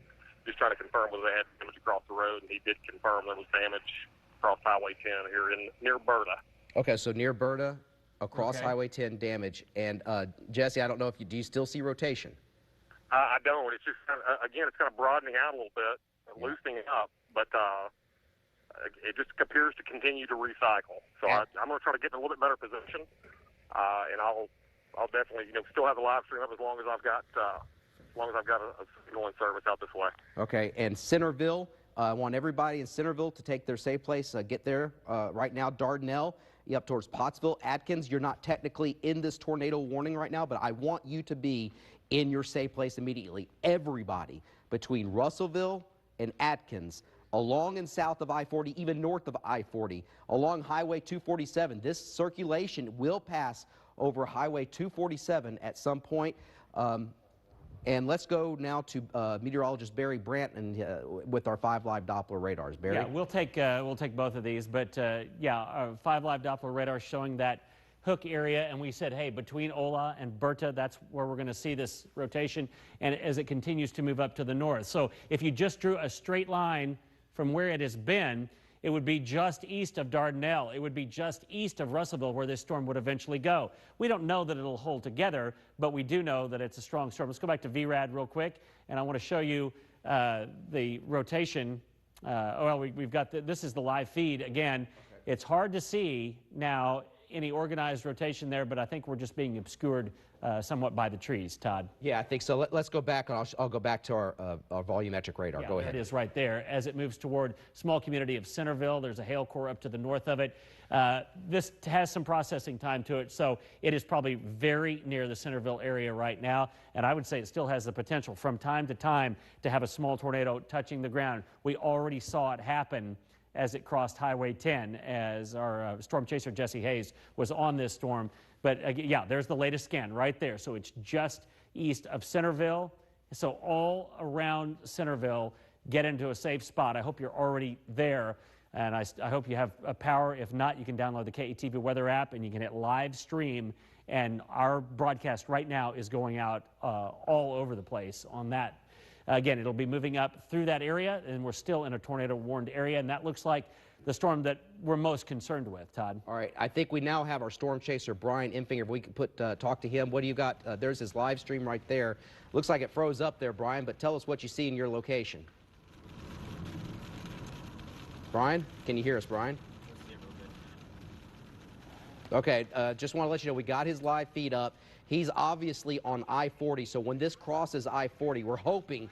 Speaker 3: just trying to confirm whether they had damage across the road, and he did confirm there was damage across Highway 10 here near Berta.
Speaker 1: Okay, so near Berta, across Highway 10 damage. And Jesse, I don't know if do you still see rotation?
Speaker 3: I don't. It's just again, it's kind of broadening out a little bit, loosening up, but it just appears to continue to recycle. So I'm going to try to get in a little bit better position, and I'll definitely still have the live stream up as long as I've got a signal and service out this way.
Speaker 1: Okay, and Centerville, I want everybody in Centerville to take their safe place, get there right now. Dardanelle, up towards Pottsville. Atkins, you're not technically in this tornado warning right now, but I want you to be in your safe place immediately. Everybody between Russellville and Atkins, along and south of I-40, even north of I-40, along Highway 247. This circulation will pass over Highway 247 at some point. And let's go now to meteorologist Barry Brandt with our 5 Live Doppler radars. Barry?
Speaker 2: Yeah, we'll take both of these, but yeah, 5 Live Doppler radar showing that Hook area, and we said, hey, between Ola and Berta, that's where we're going to see this rotation, and as it continues to move up to the north. So if you just drew a straight line from where it has been, it would be just east of Dardanelle. It would be just east of Russellville where this storm would eventually go. We don't know that it'll hold together, but we do know that it's a strong storm. Let's go back to VRAD real quick, and I want to show you the rotation. We've got this is the live feed again. Okay. It's hard to see now any organized rotation there, but I think we're just being obscured somewhat by the trees, Todd.
Speaker 1: Yeah, I think so. Let's go back, and I'll go back to our volumetric radar.
Speaker 2: Yeah,
Speaker 1: go ahead.
Speaker 2: It is right there. As it moves toward small community of Centerville, there's a hail core up to the north of it. This has some processing time to it, so it is probably very near the Centerville area right now, and I would say it still has the potential from time to time to have a small tornado touching the ground. We already saw it happen as it crossed Highway 10, as our storm chaser Jesse Hayes was on this storm. But yeah, there's the latest scan right there. So it's just east of Centerville. So all around Centerville, get into a safe spot. I hope you're already there, and I hope you have power. If not, you can download the KETV weather app, and you can hit live stream. And our broadcast right now is going out all over the place on that. Again, it'll be moving up through that area, and we're still in a tornado-warned area, and that looks like the storm that we're most concerned with, Todd.
Speaker 1: All right, I think we now have our storm chaser, Brian Emfinger. If we can talk to him. What do you got? There's his live stream right there. Looks like it froze up there, Brian, but tell us what you see in your location. Brian, can you hear us, Brian? Okay, just want to let you know we got his live feed up. He's obviously on I-40, so when this crosses I-40, we're hoping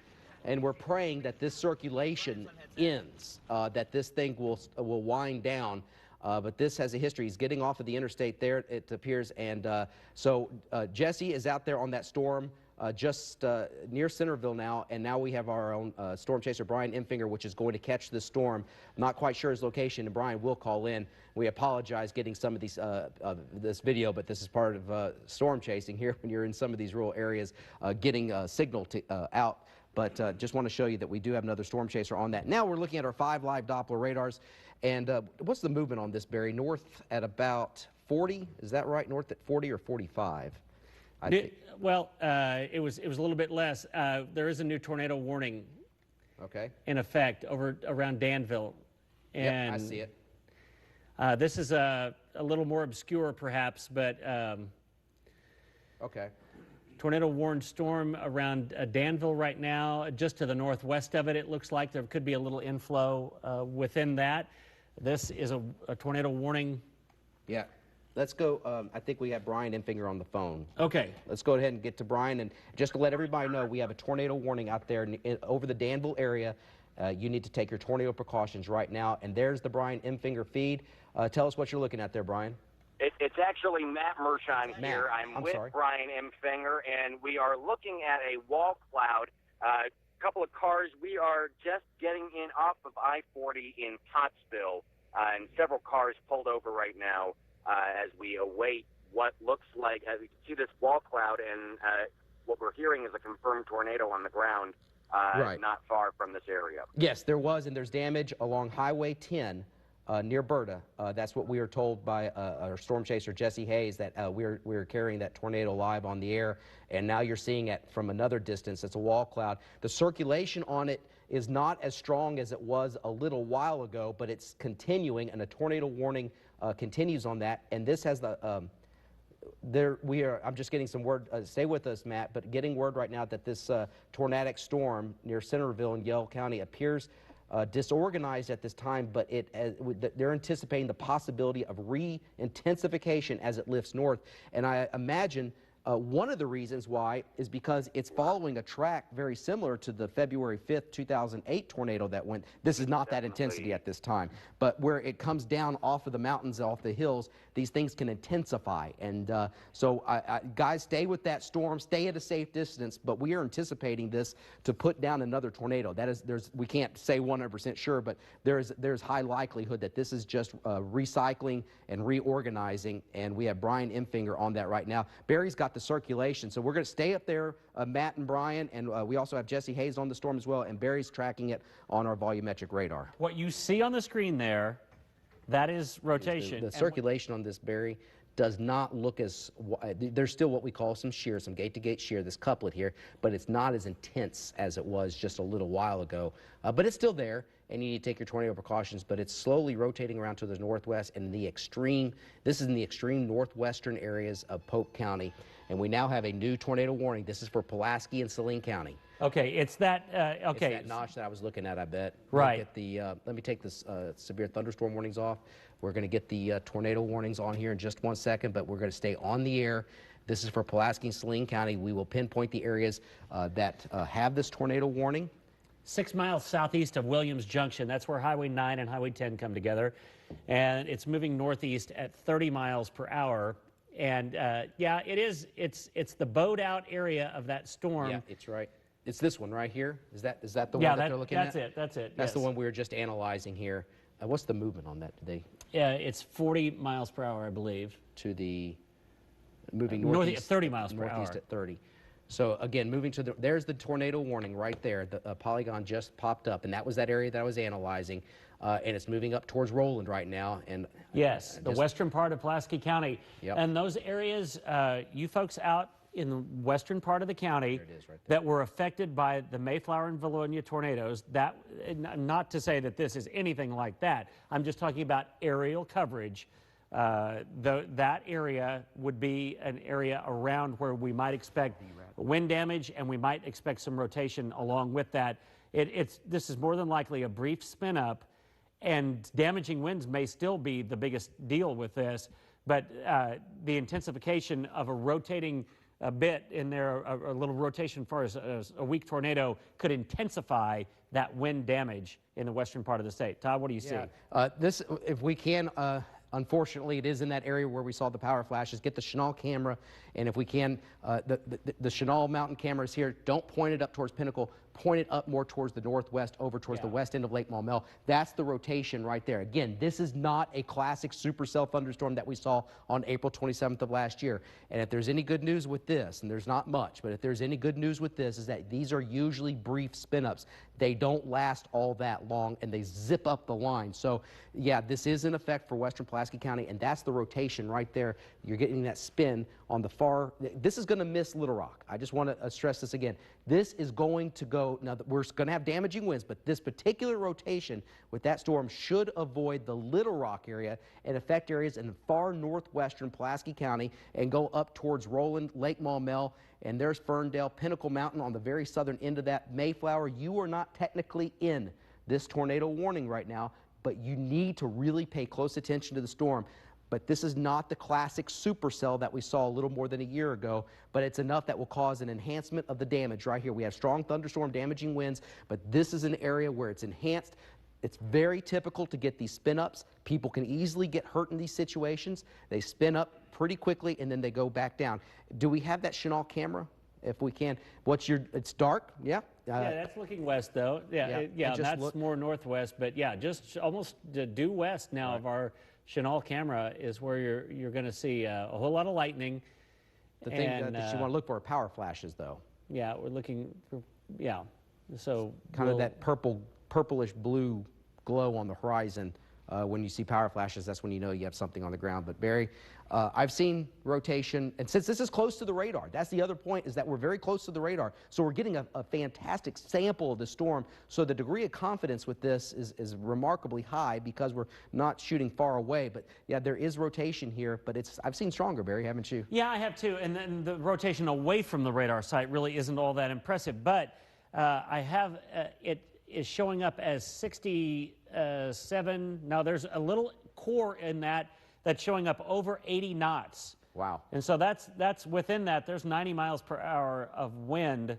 Speaker 1: and we're praying that this circulation ends, that this thing will wind down. But this has a history. He's getting off of the interstate there, it appears. And so Jesse is out there on that storm just near Centerville now. And now we have our own storm chaser, Brian Emfinger, which is going to catch this storm. Not quite sure his location, and Brian will call in. We apologize getting some of these this video, but this is part of storm chasing here when you're in some of these rural areas, getting signal out. But just want to show you that we do have another storm chaser on that. Now we're looking at our 5 Live Doppler radars. And what's the movement on this, Barry? North at about 40? Is that right? North at 40 or 45?
Speaker 2: Well, it was a little bit less. There is a new tornado warning in effect around Danville. And
Speaker 1: I see it.
Speaker 2: This is a little more obscure, perhaps, but
Speaker 1: okay.
Speaker 2: Tornado warned storm around Danville right now. Just to the northwest of it, it looks like there could be a little inflow within that. This is a tornado warning.
Speaker 1: Yeah. Let's go. I think we have Brian Emfinger on the phone.
Speaker 2: Okay.
Speaker 1: Let's go ahead and get to Brian. And just to let everybody know, we have a tornado warning out there over the Danville area. You need to take your tornado precautions right now. And there's the Brian Emfinger feed. Tell us what you're looking at there, Brian.
Speaker 4: It's actually Matt Mershon here.
Speaker 1: I'm
Speaker 4: with
Speaker 1: sorry.
Speaker 4: Brian Emfinger, and we are looking at a wall cloud. A couple of cars. We are just getting in off of I-40 in Pottsville, and several cars pulled over right now as we await what looks like, as you can see this wall cloud, and what we're hearing is a confirmed tornado on the ground not far from this area.
Speaker 1: Yes, there was, and there's damage along Highway 10 near Berta. That's what we were told by our storm chaser, Jesse Hayes, that we're carrying that tornado live on the air, and now you're seeing it from another distance. It's a wall cloud. The circulation on it is not as strong as it was a little while ago, but it's continuing, and a tornado warning continues on that. And this has the I'm just getting some word. Stay with us, Matt. But getting word right now that this tornadic storm near Centerville in Yell County appears disorganized at this time, but they're anticipating the possibility of re-intensification as it lifts north. And I imagine one of the reasons why is because it's following a track very similar to the February 5th, 2008 tornado that went. This is not that intensity at this time, but where it comes down off of the mountains, off the hills, these things can intensify. And so, guys, stay with that storm, stay at a safe distance, but we are anticipating this to put down another tornado. That is, we can't say 100% sure, but there's high likelihood that this is just recycling and reorganizing, and we have Brian Emfinger on that right now. Barry's got the circulation, so we're going to stay up there, Matt and Brian, and we also have Jesse Hayes on the storm as well, and Barry's tracking it on our volumetric radar.
Speaker 2: What you see on the screen there, that is rotation.
Speaker 1: The circulation on this, Barry, does not look as, there's still what we call some shear, some gate-to-gate shear, this couplet here, but it's not as intense as it was just a little while ago. But it's still there, and you need to take your tornado precautions, but it's slowly rotating around to the northwest and this is in the extreme northwestern areas of Polk County, and we now have a new tornado warning. This is for Pulaski and Saline County.
Speaker 2: Okay, it's that, okay.
Speaker 1: It's that notch that I was looking at, I bet.
Speaker 2: Right.
Speaker 1: Let me take this severe thunderstorm warnings off. We're going to get the tornado warnings on here in just 1 second, but we're going to stay on the air. This is for Pulaski and Saline County. We will pinpoint the areas that have this tornado warning.
Speaker 2: 6 miles southeast of Williams Junction. That's where Highway 9 and Highway 10 come together. And it's moving northeast at 30 miles per hour. And yeah, it's the bowed out area of that storm.
Speaker 1: Yeah, it's right. It's this one right here. Is that the one that they're looking at?
Speaker 2: That's it.
Speaker 1: That's the one we were just analyzing here. What's the movement on that today?
Speaker 2: Yeah, it's 40 miles per hour, I believe.
Speaker 1: To the moving northeast.
Speaker 2: 30 miles per hour.
Speaker 1: Northeast at 30. So again, moving to there's the tornado warning right there. The polygon just popped up, and that was that area that I was analyzing, and it's moving up towards Roland right now. And
Speaker 2: yes, the western part of Pulaski County.
Speaker 1: Yep.
Speaker 2: And those areas, you folks out in the western part of the county that were affected by the Mayflower and Vilonia tornadoes, that, not to say that this is anything like that, I'm just talking about aerial coverage. That area would be an area around where we might expect wind damage, and we might expect some rotation along with that. This is more than likely a brief spin up, and damaging winds may still be the biggest deal with this, but the intensification of a rotating bit in there, a little rotation for a weak tornado could intensify that wind damage in the western part of the state. Todd, what do you see?
Speaker 1: This, if we can, unfortunately, it is in that area where we saw the power flashes. Get the Chenal camera, and if we can, the Chenal mountain cameras here, don't point it up towards Pinnacle, point it up more towards the northwest, over towards the west end of Lake Maumelle. That's the rotation right there. Again, this is not a classic supercell thunderstorm that we saw on April 27th of last year. And if there's any good news with this, and there's not much, but if there's any good news with this, is that these are usually brief spin-ups. They don't last all that long, and they zip up the line. So, yeah, this is in effect for western Pulaski County, and that's the rotation right there. You're getting that spin on the far. This is going to miss Little Rock. I just want to stress this again. This is going to go, now we're going to have damaging winds, but this particular rotation with that storm should avoid the Little Rock area and affect areas in the far northwestern Pulaski County and go up towards Roland, Lake Maumelle, and there's Ferndale, Pinnacle Mountain on the very southern end of that. Mayflower, you are not technically in this tornado warning right now, but you need to really pay close attention to the storm. But this is not the classic supercell that we saw a little more than a year ago, but it's enough that will cause an enhancement of the damage right here. We have strong thunderstorm damaging winds, but this is an area where it's enhanced. It's very typical to get these spin-ups. People can easily get hurt in these situations. They spin up pretty quickly, and then they go back down. Do we have that Chenal camera? If we can. It's dark, yeah?
Speaker 2: Yeah, that's looking west, though. Yeah, that's more northwest, but yeah, just almost due west now of our Chenal camera is where you're going to see a whole lot of lightning.
Speaker 1: The thing that you want to look for are power flashes, though.
Speaker 2: Yeah, we're looking for, so
Speaker 1: kind of that purplish blue glow on the horizon When you see power flashes, that's when you know you have something on the ground. But Barry, I've seen rotation, and since this is close to the radar, that's the other point, is that we're very close to the radar, so we're getting a fantastic sample of the storm. So the degree of confidence with this is remarkably high because we're not shooting far away. But yeah, there is rotation here, but I've seen stronger, Barry, haven't you?
Speaker 2: Yeah, I have too. And then the rotation away from the radar site really isn't all that impressive. But I have it is showing up as 67. Now there's a little core in that that's showing up over 80 knots.
Speaker 1: Wow.
Speaker 2: And so that's within that. There's 90 miles per hour of wind,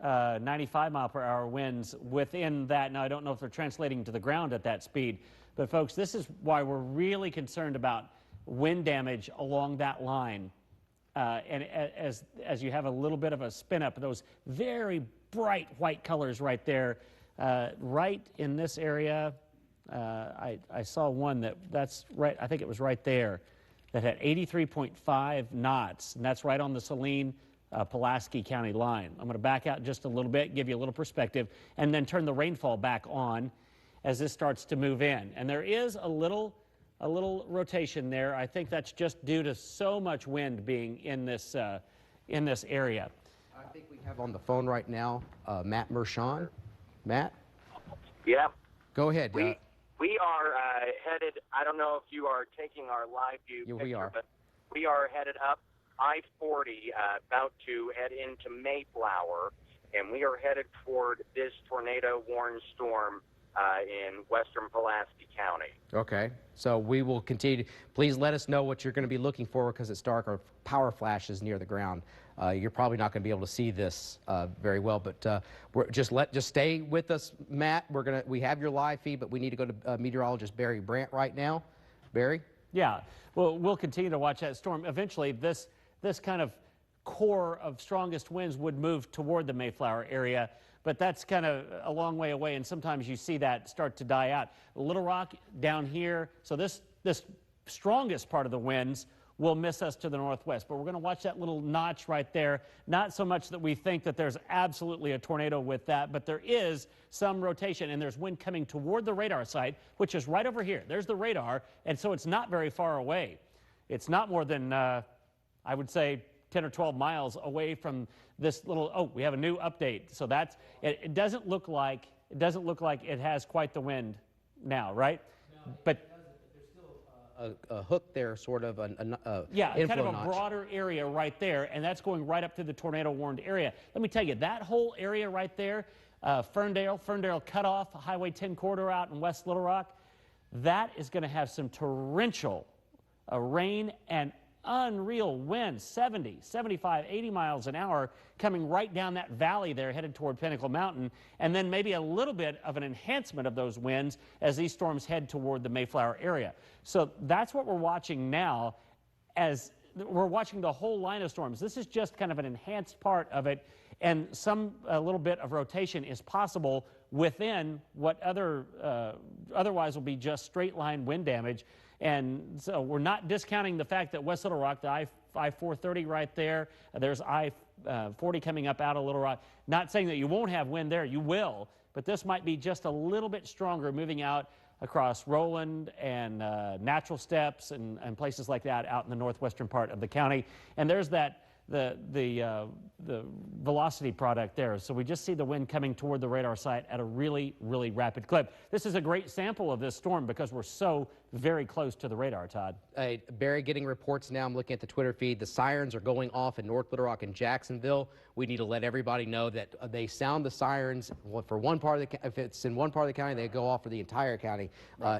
Speaker 2: 95 mile per hour winds within that. Now I don't know if they're translating to the ground at that speed, but folks, this is why we're really concerned about wind damage along that line. And as you have a little bit of a spin up, those very bright white colors right there, right in this area. I saw one that's right, I think it was right there, that had 83.5 knots, and that's right on the Saline, Pulaski County line. I'm going to back out just a little bit, give you a little perspective, and then turn the rainfall back on as this starts to move in. And there is a little rotation there. I think that's just due to so much wind being in this area.
Speaker 1: I think we have on the phone right now Matt Mershon. Matt?
Speaker 4: Yeah.
Speaker 1: Go ahead.
Speaker 4: We are headed, I don't know if you are taking our live view picture,
Speaker 1: we are.
Speaker 4: But we are headed up I-40, about to head into Mayflower, and we are headed toward this tornado-warned storm in western Pulaski County.
Speaker 1: Okay, so we will continue. Please let us know what you're going to be looking for because it's dark or power flashes near the ground. You're probably not going to be able to see this very well, but just stay with us, Matt. We have your live feed, but we need to go to meteorologist Barry Brandt right now. Barry?
Speaker 2: Yeah, well, we'll continue to watch that storm. Eventually, this kind of core of strongest winds would move toward the Mayflower area, but that's kind of a long way away, and sometimes you see that start to die out. Little Rock down here, so this strongest part of the winds will miss us to the northwest, but we're going to watch that little notch right there. Not so much that we think that there's absolutely a tornado with that, but there is some rotation, and there's wind coming toward the radar site, which is right over here. There's the radar, and so it's not very far away. It's not more than, I would say, 10 or 12 miles away from this little, oh, we have a new update. So that's, it doesn't look like it has quite the wind now, right?
Speaker 1: No,
Speaker 2: but
Speaker 1: there's still a hook there, sort of
Speaker 2: yeah, kind of a
Speaker 1: notch.
Speaker 2: broader area right there, and that's going right up to the tornado-warned area. Let me tell you, that whole area right there, Ferndale Cutoff, Highway 10 corridor out in West Little Rock, that is going to have some torrential rain and unreal winds, 70, 75, 80 miles an hour coming right down that valley there headed toward Pinnacle Mountain, and then maybe a little bit of an enhancement of those winds as these storms head toward the Mayflower area. So that's what we're watching now, as we're watching the whole line of storms. This is just kind of an enhanced part of it, and a little bit of rotation is possible within what otherwise will be just straight line wind damage. And so we're not discounting the fact that West Little Rock, the I-430 right there, there's I-40 coming up out of Little Rock. Not saying that you won't have wind there, you will, but this might be just a little bit stronger moving out across Roland and Natural Steps and places like that out in the northwestern part of the county. And there's that the velocity product there. So we just see the wind coming toward the radar site at a really, really rapid clip. This is a great sample of this storm because we're so very close to the radar, Todd.
Speaker 1: Barry, getting reports now. I'm looking at the Twitter feed. The sirens are going off in North Little Rock and Jacksonville. We need to let everybody know that they sound the sirens for one part of the, if it's in one part of the county, they go off for the entire county.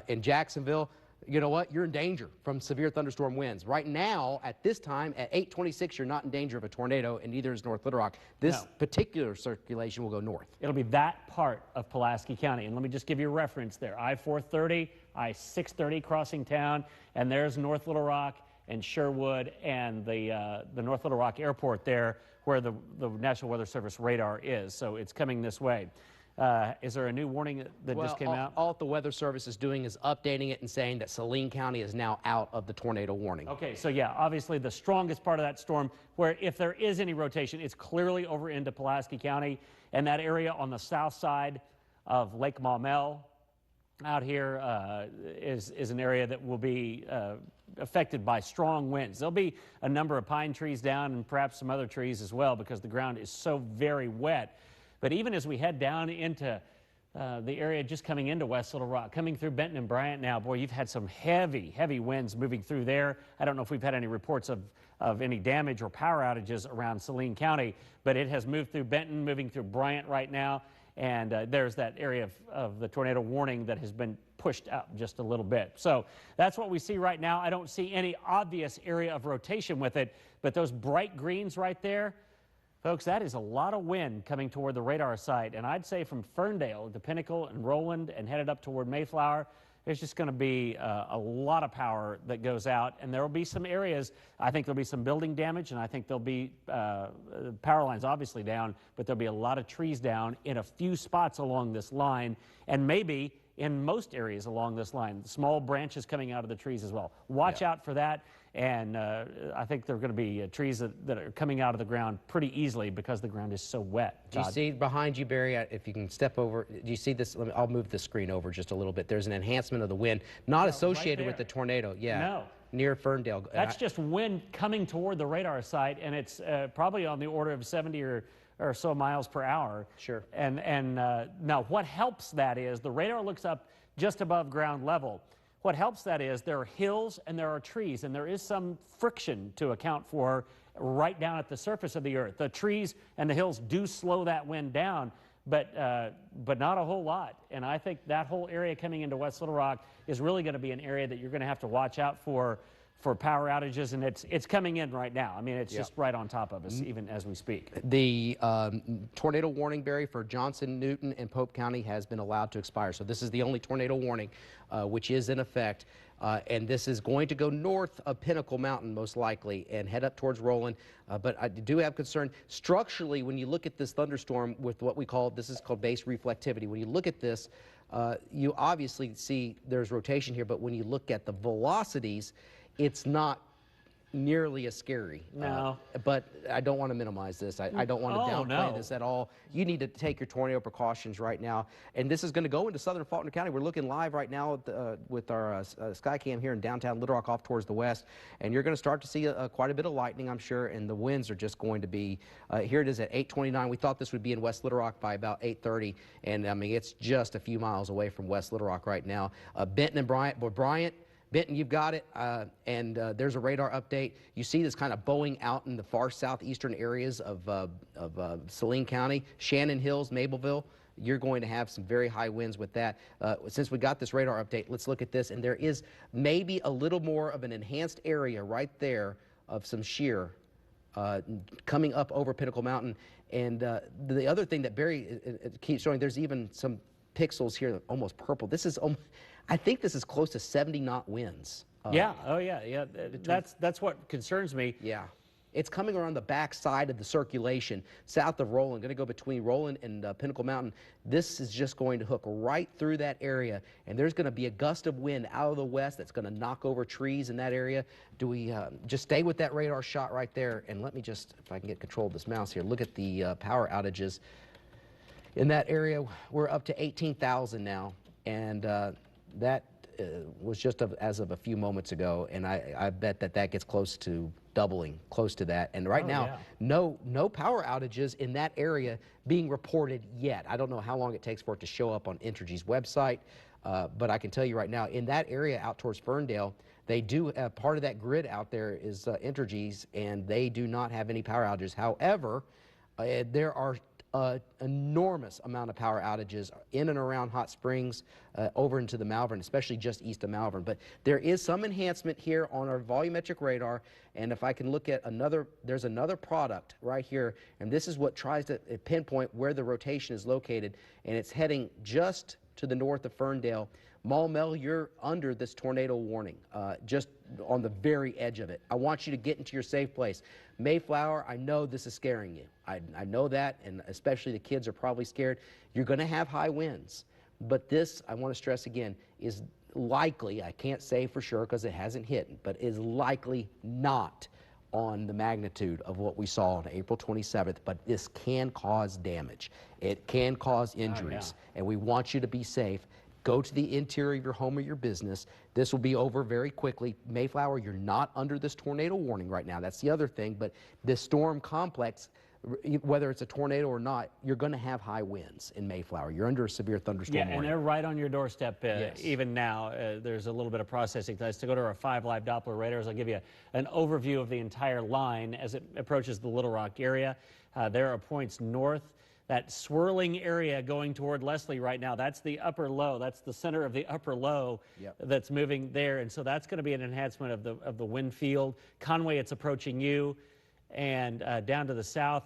Speaker 1: In Jacksonville, you know what? You're in danger from severe thunderstorm winds. Right now, at this time, at 8:26, you're not in danger of a tornado, and neither is North Little Rock. This particular circulation will go north.
Speaker 2: It'll be that part of Pulaski County. And let me just give you a reference there. I-430, I-630 crossing town, and there's North Little Rock and Sherwood and the North Little Rock Airport there where the National Weather Service radar is. So it's coming this way. Is there a new warning that just came out?
Speaker 1: All the Weather Service is doing is updating it and saying that Saline County is now out of the tornado warning.
Speaker 2: Okay, so yeah, obviously the strongest part of that storm, where if there is any rotation, it's clearly over into Pulaski County and that area on the south side of Lake Maumelle out here is an area that will be affected by strong winds. There'll be a number of pine trees down and perhaps some other trees as well because the ground is so very wet. But even as we head down into the area just coming into West Little Rock, coming through Benton and Bryant now, boy, you've had some heavy, heavy winds moving through there. I don't know if we've had any reports of any damage or power outages around Saline County, but it has moved through Benton, moving through Bryant right now. And there's that area of the tornado warning that has been pushed out just a little bit. So that's what we see right now. I don't see any obvious area of rotation with it, but those bright greens right there, folks, that is a lot of wind coming toward the radar site. And I'd say from Ferndale to Pinnacle and Roland and headed up toward Mayflower, there's just going to be a lot of power that goes out. And there will be some areas, I think there'll be some building damage, and I think there'll be power lines obviously down, but there'll be a lot of trees down in a few spots along this line, and maybe in most areas along this line. Small branches coming out of the trees as well. Watch out for that. And I think there are going to be trees that are coming out of the ground pretty easily because the ground is so wet.
Speaker 1: Do you see behind you, Barry, if you can step over, do you see this? I'll move the screen over just a little bit. There's an enhancement of the wind, not associated with the tornado. Yeah.
Speaker 2: No.
Speaker 1: Near Ferndale.
Speaker 2: That's just wind coming toward the radar site, and it's probably on the order of 70 or so miles per hour.
Speaker 1: Sure.
Speaker 2: And now what helps that is the radar looks up just above ground level. What helps that is there are hills and there are trees, and there is some friction to account for right down at the surface of the earth. The trees and the hills do slow that wind down, but not a whole lot. And I think that whole area coming into West Little Rock is really going to be an area that you're going to have to watch out for power outages, and it's coming in right now. I mean, it's just right on top of us, even as we speak.
Speaker 1: The tornado warning, Barry, for Johnson, Newton, and Pope County has been allowed to expire. So this is the only tornado warning which is in effect. And this is going to go north of Pinnacle Mountain, most likely, and head up towards Roland. But I do have concern. Structurally, when you look at this thunderstorm with what we call, this is called base reflectivity. When you look at this, you obviously see there's rotation here, but when you look at the velocities, it's not nearly as scary.
Speaker 2: No.
Speaker 1: But I don't want to minimize this. I don't want to downplay this at all. You need to take your tornado precautions right now. And this is going to go into southern Faulkner County. We're looking live right now at with our Skycam here in downtown Little Rock off towards the west. And you're going to start to see quite a bit of lightning, I'm sure. And the winds are just going to be, here it is at 8:29. We thought this would be in West Little Rock by about 8:30. And I mean, it's just a few miles away from West Little Rock right now. Benton and Bryant, Benton, you've got it, and there's a radar update. You see this kind of bowing out in the far southeastern areas of Saline County, Shannon Hills, Mableville. You're going to have some very high winds with that. Since we got this radar update, let's look at this, and there is maybe a little more of an enhanced area right there of some shear coming up over Pinnacle Mountain. And the other thing that Barry keeps showing, there's even some pixels here, almost purple. This is, I think this is close to 70 knot winds.
Speaker 2: Yeah, oh yeah. That's what concerns me.
Speaker 1: Yeah. It's coming around the back side of the circulation, south of Roland, going to go between Roland and Pinnacle Mountain. This is just going to hook right through that area, and there's going to be a gust of wind out of the west that's going to knock over trees in that area. Do we just stay with that radar shot right there? And let me just, if I can get control of this mouse here, look at the power outages. In that area, we're up to 18,000 now, and that was just as of a few moments ago, and I bet that gets close to doubling, close to that. And right now, no power outages in that area being reported yet. I don't know how long it takes for it to show up on Entergy's website, but I can tell you right now, in that area out towards Ferndale, they do part of that grid out there is Entergy's, and they do not have any power outages. However, there are enormous amount of power outages in and around Hot Springs, over into the Malvern, especially just east of Malvern. But there is some enhancement here on our volumetric radar, and if I can look at there's another product right here, and this is what tries to pinpoint where the rotation is located, and it's heading just to the north of Ferndale. Maumelle, you're under this tornado warning, just on the very edge of it. I want you to get into your safe place. Mayflower, I know this is scaring you. I know that, and especially the kids are probably scared. You're going to have high winds. But this, I want to stress again, is likely, I can't say for sure because it hasn't hit, but is likely not on the magnitude of what we saw on April 27th, but this can cause damage. It can cause injuries, and we want you to be safe. go to the interior of your home or your business. This will be over very quickly. Mayflower, you're not under this tornado warning right now. That's the other thing. But this storm complex, whether it's a tornado or not, you're going to have high winds in Mayflower. You're under a severe thunderstorm
Speaker 2: Yeah,
Speaker 1: warning.
Speaker 2: and they're right on your doorstep
Speaker 1: Yes.
Speaker 2: even now. There's a little bit of processing. To go to our 5 live Doppler radars, I'll give you an overview of the entire line as it approaches the Little Rock area. There are points north. That swirling area going toward Leslie right now, that's the upper low. That's the center of the upper low that's moving there. And so that's going to be an enhancement of the wind field. Conway, it's approaching you. And down to the south,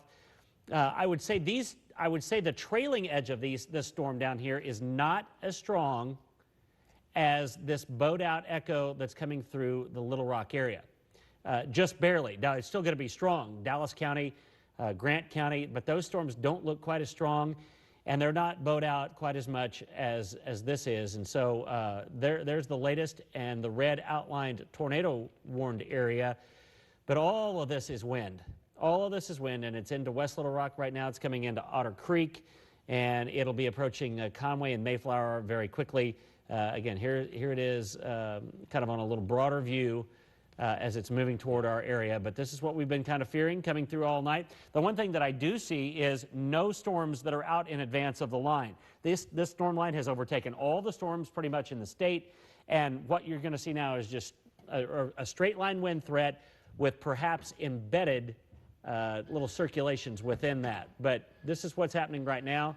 Speaker 2: I would say the trailing edge of this storm down here is not as strong as this bowed out echo that's coming through the Little Rock area. Just barely. Now, it's still going to be strong. Dallas County, Grant County, but those storms don't look quite as strong, and they're not bowed out quite as much as this is. And so there's the latest and the red outlined tornado warned area. But all of this is wind. All of this is wind, and it's into West Little Rock right now. It's coming into Otter Creek, and it'll be approaching Conway and Mayflower very quickly. Again, here it is, kind of on a little broader view as it's moving toward our area. But this is what we've been kind of fearing coming through all night. The one thing that I do see is no storms that are out in advance of the line. This storm line has overtaken all the storms pretty much in the state, and what you're going to see now is just a straight line wind threat with perhaps embedded little circulations within that. But this is what's happening right now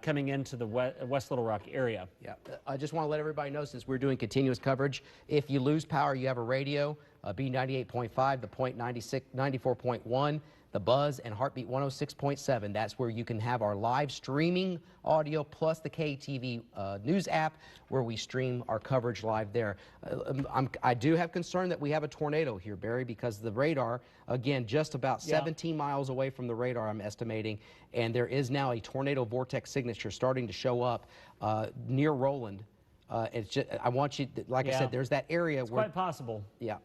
Speaker 2: coming into the West Little Rock area.
Speaker 1: Yeah, I just want to let everybody know, since we're doing continuous coverage, if you lose power, you have a radio, B98.5, the Point 94.1, the Buzz, and Heartbeat 106.7. That's where you can have our live streaming audio plus the KTV news app where we stream our coverage live there. I do have concern that we have a tornado here, Barry, because the radar, again, just about 17 miles away from the radar, I'm estimating, and there is now a tornado vortex signature starting to show up near Roland. It's just, I want you, like I said, there's that area
Speaker 2: it's
Speaker 1: where...
Speaker 2: quite possible.
Speaker 1: Yeah.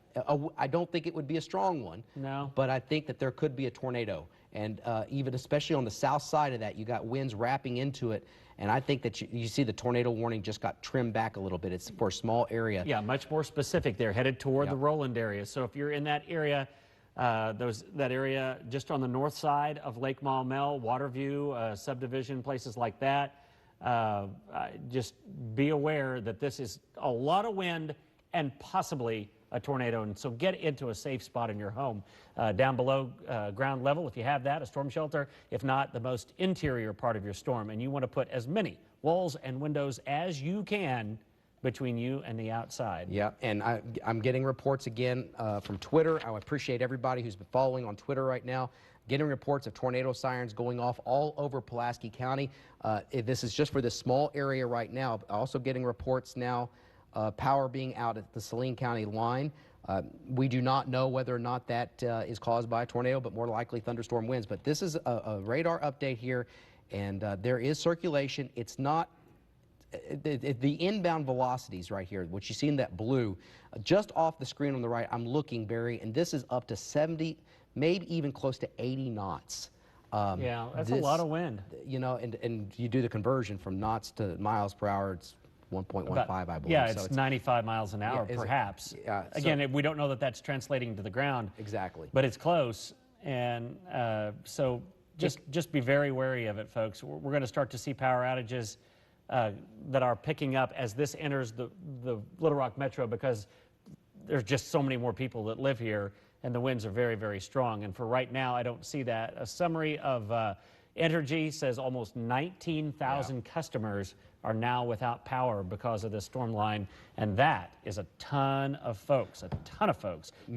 Speaker 1: I don't think it would be a strong one.
Speaker 2: No.
Speaker 1: But I think that there could be a tornado. And even especially on the south side of that, you got winds wrapping into it. And I think that you see the tornado warning just got trimmed back a little bit. It's for a small area.
Speaker 2: Yeah, much more specific there, headed toward the Roland area. So if you're in that area, that area just on the north side of Lake Maumelle, Waterview, subdivision, places like that, just be aware that this is a lot of wind and possibly a tornado, and so get into a safe spot in your home. Down below ground level, if you have that, a storm shelter. If not, the most interior part of your storm, and you want to put as many walls and windows as you can between you and the outside.
Speaker 1: Yeah, and I'm getting reports again from Twitter. I appreciate everybody who's been following on Twitter right now. Getting reports of tornado sirens going off all over Pulaski County. This is just for this small area right now. Also getting reports now, power being out at the Saline County line. We do not know whether or not that is caused by a tornado, but more likely thunderstorm winds. But this is a radar update here, and there is circulation. It's not the inbound velocities right here, which you see in that blue, just off the screen on the right. I'm looking, Barry, and this is up to 70, maybe even close to 80 knots.
Speaker 2: Yeah, that's a lot of wind.
Speaker 1: You know, and you do the conversion from knots to miles per hour, it's 1.15, I believe.
Speaker 2: Yeah, it's 95 miles an hour,
Speaker 1: Yeah,
Speaker 2: perhaps.
Speaker 1: Yeah,
Speaker 2: Again, we don't know that that's translating to the ground.
Speaker 1: Exactly.
Speaker 2: But it's close, and so just be very wary of it, folks. We're going to start to see power outages that are picking up as this enters the Little Rock Metro, because there's just so many more people that live here, and the winds are very, very strong. And for right now, I don't see that. A summary of Entergy says almost 19,000 customers are now without power because of this storm line, and that is a ton of folks,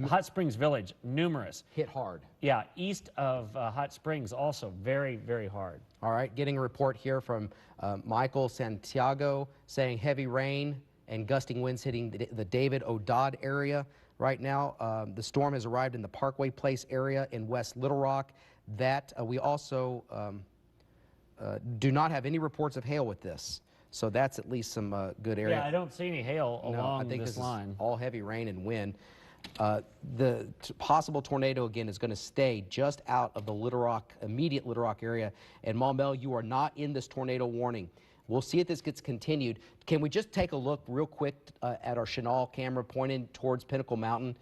Speaker 2: Hot Springs Village, numerous.
Speaker 1: Hit hard.
Speaker 2: Yeah, east of Hot Springs also very, very hard.
Speaker 1: All right, getting a report here from Michael Santiago saying heavy rain and gusting winds hitting the David O'Dodd area right now. The storm has arrived in the Parkway Place area in West Little Rock. That we also do not have any reports of hail with this. So that's at least some good area.
Speaker 2: Yeah, I don't see any hail along
Speaker 1: I think
Speaker 2: this line.
Speaker 1: Is all heavy rain and wind. The possible tornado, again, is going to stay just out of the Little Rock, immediate Little Rock area. And Maumelle, you are not in this tornado warning. We'll see if this gets continued. Can we just take a look real quick at our Chenal camera pointing towards Pinnacle Mountain?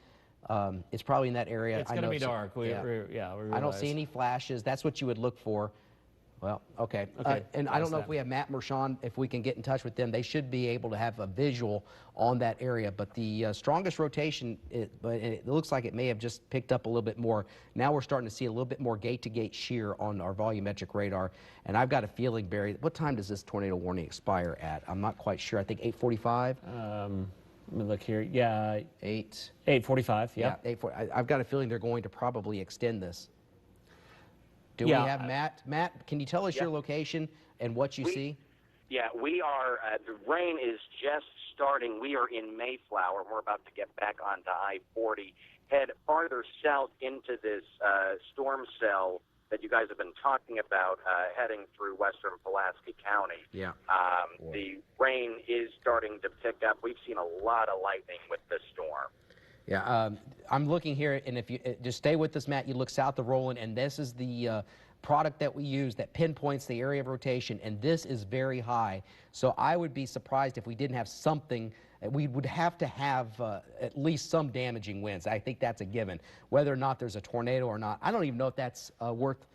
Speaker 1: It's probably in that area.
Speaker 2: It's going to be dark. We
Speaker 1: I don't
Speaker 2: realize.
Speaker 1: see any flashes. That's what you would look for. Well, okay.
Speaker 2: Okay,
Speaker 1: And I don't know
Speaker 2: that.
Speaker 1: if we have Matt Mershon, if we can get in touch with them. They should be able to have a visual on that area. But the strongest rotation, it looks like it may have just picked up a little bit more. Now we're starting to see a little bit more gate-to-gate shear on our volumetric radar. And I've got a feeling, Barry, what time does this tornado warning expire at? I'm not quite sure. I think 8:45?
Speaker 2: Let me look here. Yeah, 8:45. Yeah.
Speaker 1: 8:40. I've got a feeling they're going to probably extend this. Do
Speaker 2: Yeah,
Speaker 1: we have Matt? Matt, can you tell us your location and what you see?
Speaker 4: Yeah, we are. The rain is just starting. We are in Mayflower. We're about to get back onto I-40, head farther south into this storm cell that you guys have been talking about, heading through western Pulaski County.
Speaker 1: Yeah.
Speaker 4: The rain is starting to pick up. We've seen a lot of lightning with this storm.
Speaker 1: Yeah, I'm looking here, and if you just stay with us, Matt, you look south of Roland, and this is the product that we use that pinpoints the area of rotation, and this is very high. So I would be surprised if we didn't have something. We would have to have at least some damaging winds. I think that's a given. Whether or not there's a tornado or not, I don't even know if that's worth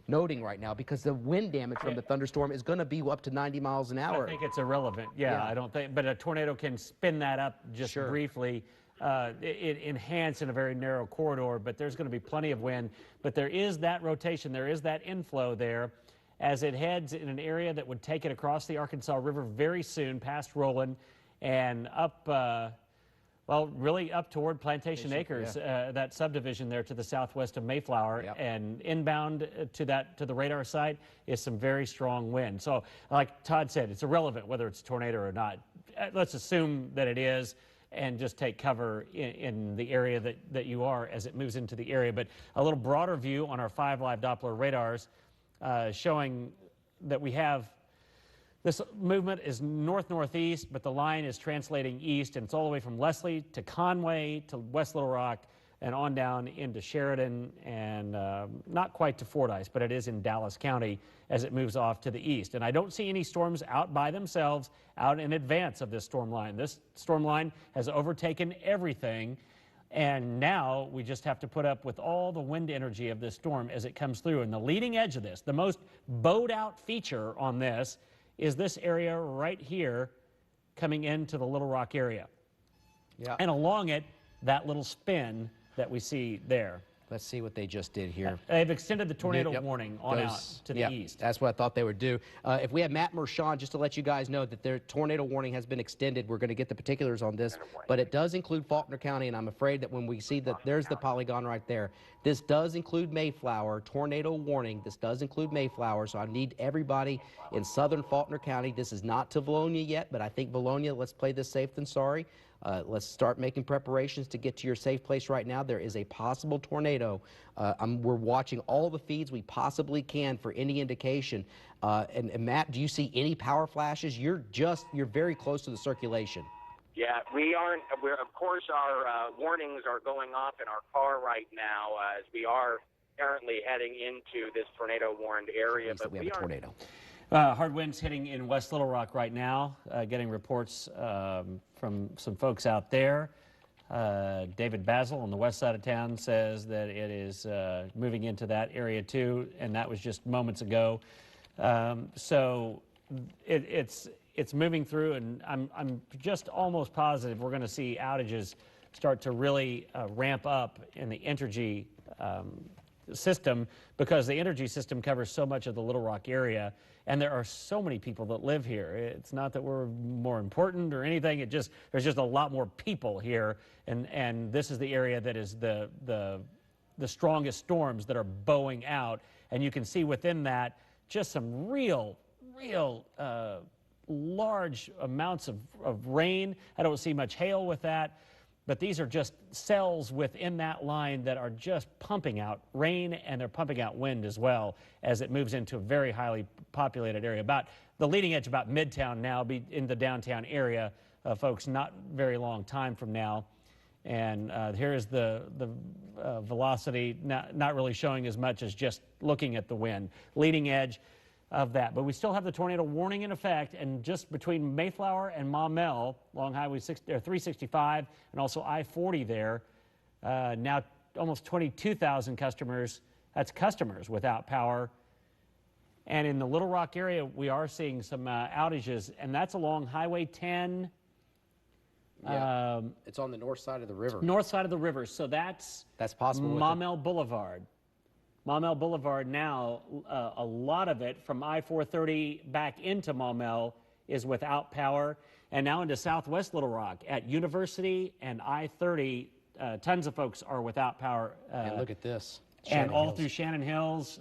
Speaker 1: noting right now, because the wind damage from the thunderstorm is going to be up to 90 miles an hour.
Speaker 2: I think it's irrelevant. Yeah, I don't think, but a tornado can spin that up just
Speaker 1: Sure.
Speaker 2: briefly. It enhance in a very narrow corridor, but there's going to be plenty of wind. But there is that rotation, there is that inflow there as it heads in an area that would take it across the Arkansas River very soon, past Roland, and up, well, really up toward Plantation Acres, that subdivision there to the southwest of Mayflower.
Speaker 1: Yep.
Speaker 2: And inbound to the radar site is some very strong wind. So like Todd said, it's irrelevant whether it's a tornado or not. Let's assume that it is, and just take cover in the area that you are as it moves into the area. But a little broader view on our 5 live Doppler radars showing that we have this movement is north-northeast, but the line is translating east, and it's all the way from Leslie to Conway to West Little Rock and on down into Sheridan, and not quite to Fordyce, but it is in Dallas County as it moves off to the east. And I don't see any storms out by themselves, out in advance of this storm line. This storm line has overtaken everything, and now we just have to put up with all the wind energy of this storm as it comes through. And the leading edge of this, the most bowed-out feature on this, is this area right here coming into the Little Rock area.
Speaker 1: Yeah.
Speaker 2: And along it, that little spin that we see there.
Speaker 1: Let's see what they just did here.
Speaker 2: They've extended the tornado
Speaker 1: Yep.
Speaker 2: warning on out to the
Speaker 1: Yep.
Speaker 2: east.
Speaker 1: That's what I thought they would do. If we have Matt Mershon, just to let you guys know that their tornado warning has been extended. We're going to get the particulars on this, but it does include Faulkner County, and I'm afraid that when we see that there's the polygon right there, this does include Mayflower, tornado warning. This does include Mayflower, so I need everybody in southern Faulkner County. This is not to Valonia yet, but I think Valonia, let's play this safe than sorry. Let's start making preparations to get to your safe place right now. There is a possible tornado. We're watching all the feeds we possibly can for any indication. And Matt, do you see any power flashes? You're very close to the circulation.
Speaker 4: Yeah, of course, our warnings are going off in our car right now as we are currently heading into this tornado-warned area. But
Speaker 1: we have a tornado.
Speaker 2: Hard winds hitting in West Little Rock right now, getting reports from some folks out there. David Basil on the west side of town says that it is moving into that area too, and that was just moments ago. So it's moving through, and I'm just almost positive we're going to see outages start to really ramp up in the Entergy system, because the Entergy system covers so much of the Little Rock area, and there are so many people that live here. It's not that we're more important or anything. There's just a lot more people here, and this is the area that is the strongest storms that are bowing out, and you can see within that just some real large amounts of rain. I don't see much hail with that. But these are just cells within that line that are just pumping out rain, and they're pumping out wind as well as it moves into a very highly populated area. About the leading edge, about Midtown now, be in the downtown area, folks, not very long time from now. And here is the velocity, not really showing as much as just looking at the wind. Leading edge, of that. But we still have the tornado warning in effect, and just between Mayflower and Maumelle, along Highway 365 and also I-40 there, now almost 22,000 customers, that's customers without power. And in the Little Rock area, we are seeing some outages, and that's along Highway 10.
Speaker 1: Yeah. It's on the north side of the river.
Speaker 2: North side of the river, so that's
Speaker 1: possible.
Speaker 2: Maumelle Boulevard. Maumelle Boulevard now, a lot of it from I-430 back into Maumelle is without power, and now into southwest Little Rock at University and I-30, tons of folks are without power.
Speaker 1: And look at this.
Speaker 2: And all through Shannon Hills.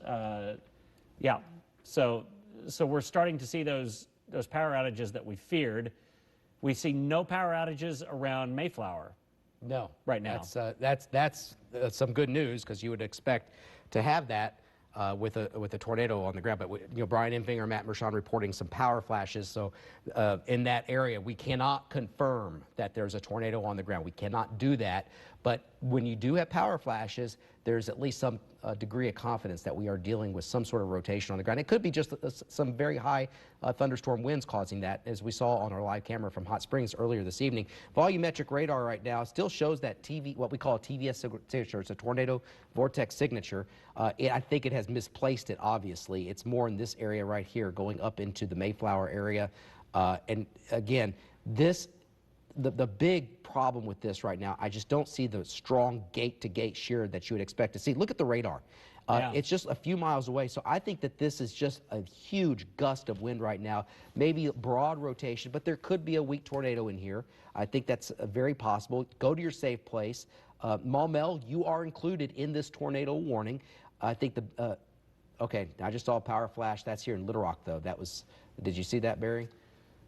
Speaker 2: Yeah, so we're starting to see those power outages that we feared. We see no power outages around Mayflower.
Speaker 1: No,
Speaker 2: right now.
Speaker 1: That's some good news, because you would expect to have that with a tornado on the ground. But Brian Empfinger, Matt Mershon reporting some power flashes. So in that area, we cannot confirm that there's a tornado on the ground. We cannot do that. But when you do have power flashes, there's at least some degree of confidence that we are dealing with some sort of rotation on the ground. It could be just some very high thunderstorm winds causing that, as we saw on our live camera from Hot Springs earlier this evening. Volumetric radar right now still shows that what we call a TVS signature. It's a tornado vortex signature. I think it has misplaced it, obviously. It's more in this area right here, going up into the Mayflower area. And again, the big problem with this right now, I just don't see the strong gate-to-gate shear that you would expect to see. Look at the radar. It's just a few miles away, so I think that this is just a huge gust of wind right now, maybe a broad rotation, but there could be a weak tornado in here. I think that's very possible. Go to your safe place. Maumelle, you are included in this tornado warning. I think okay, I just saw a power flash. That's here in Little Rock, though. Did you see that, Barry?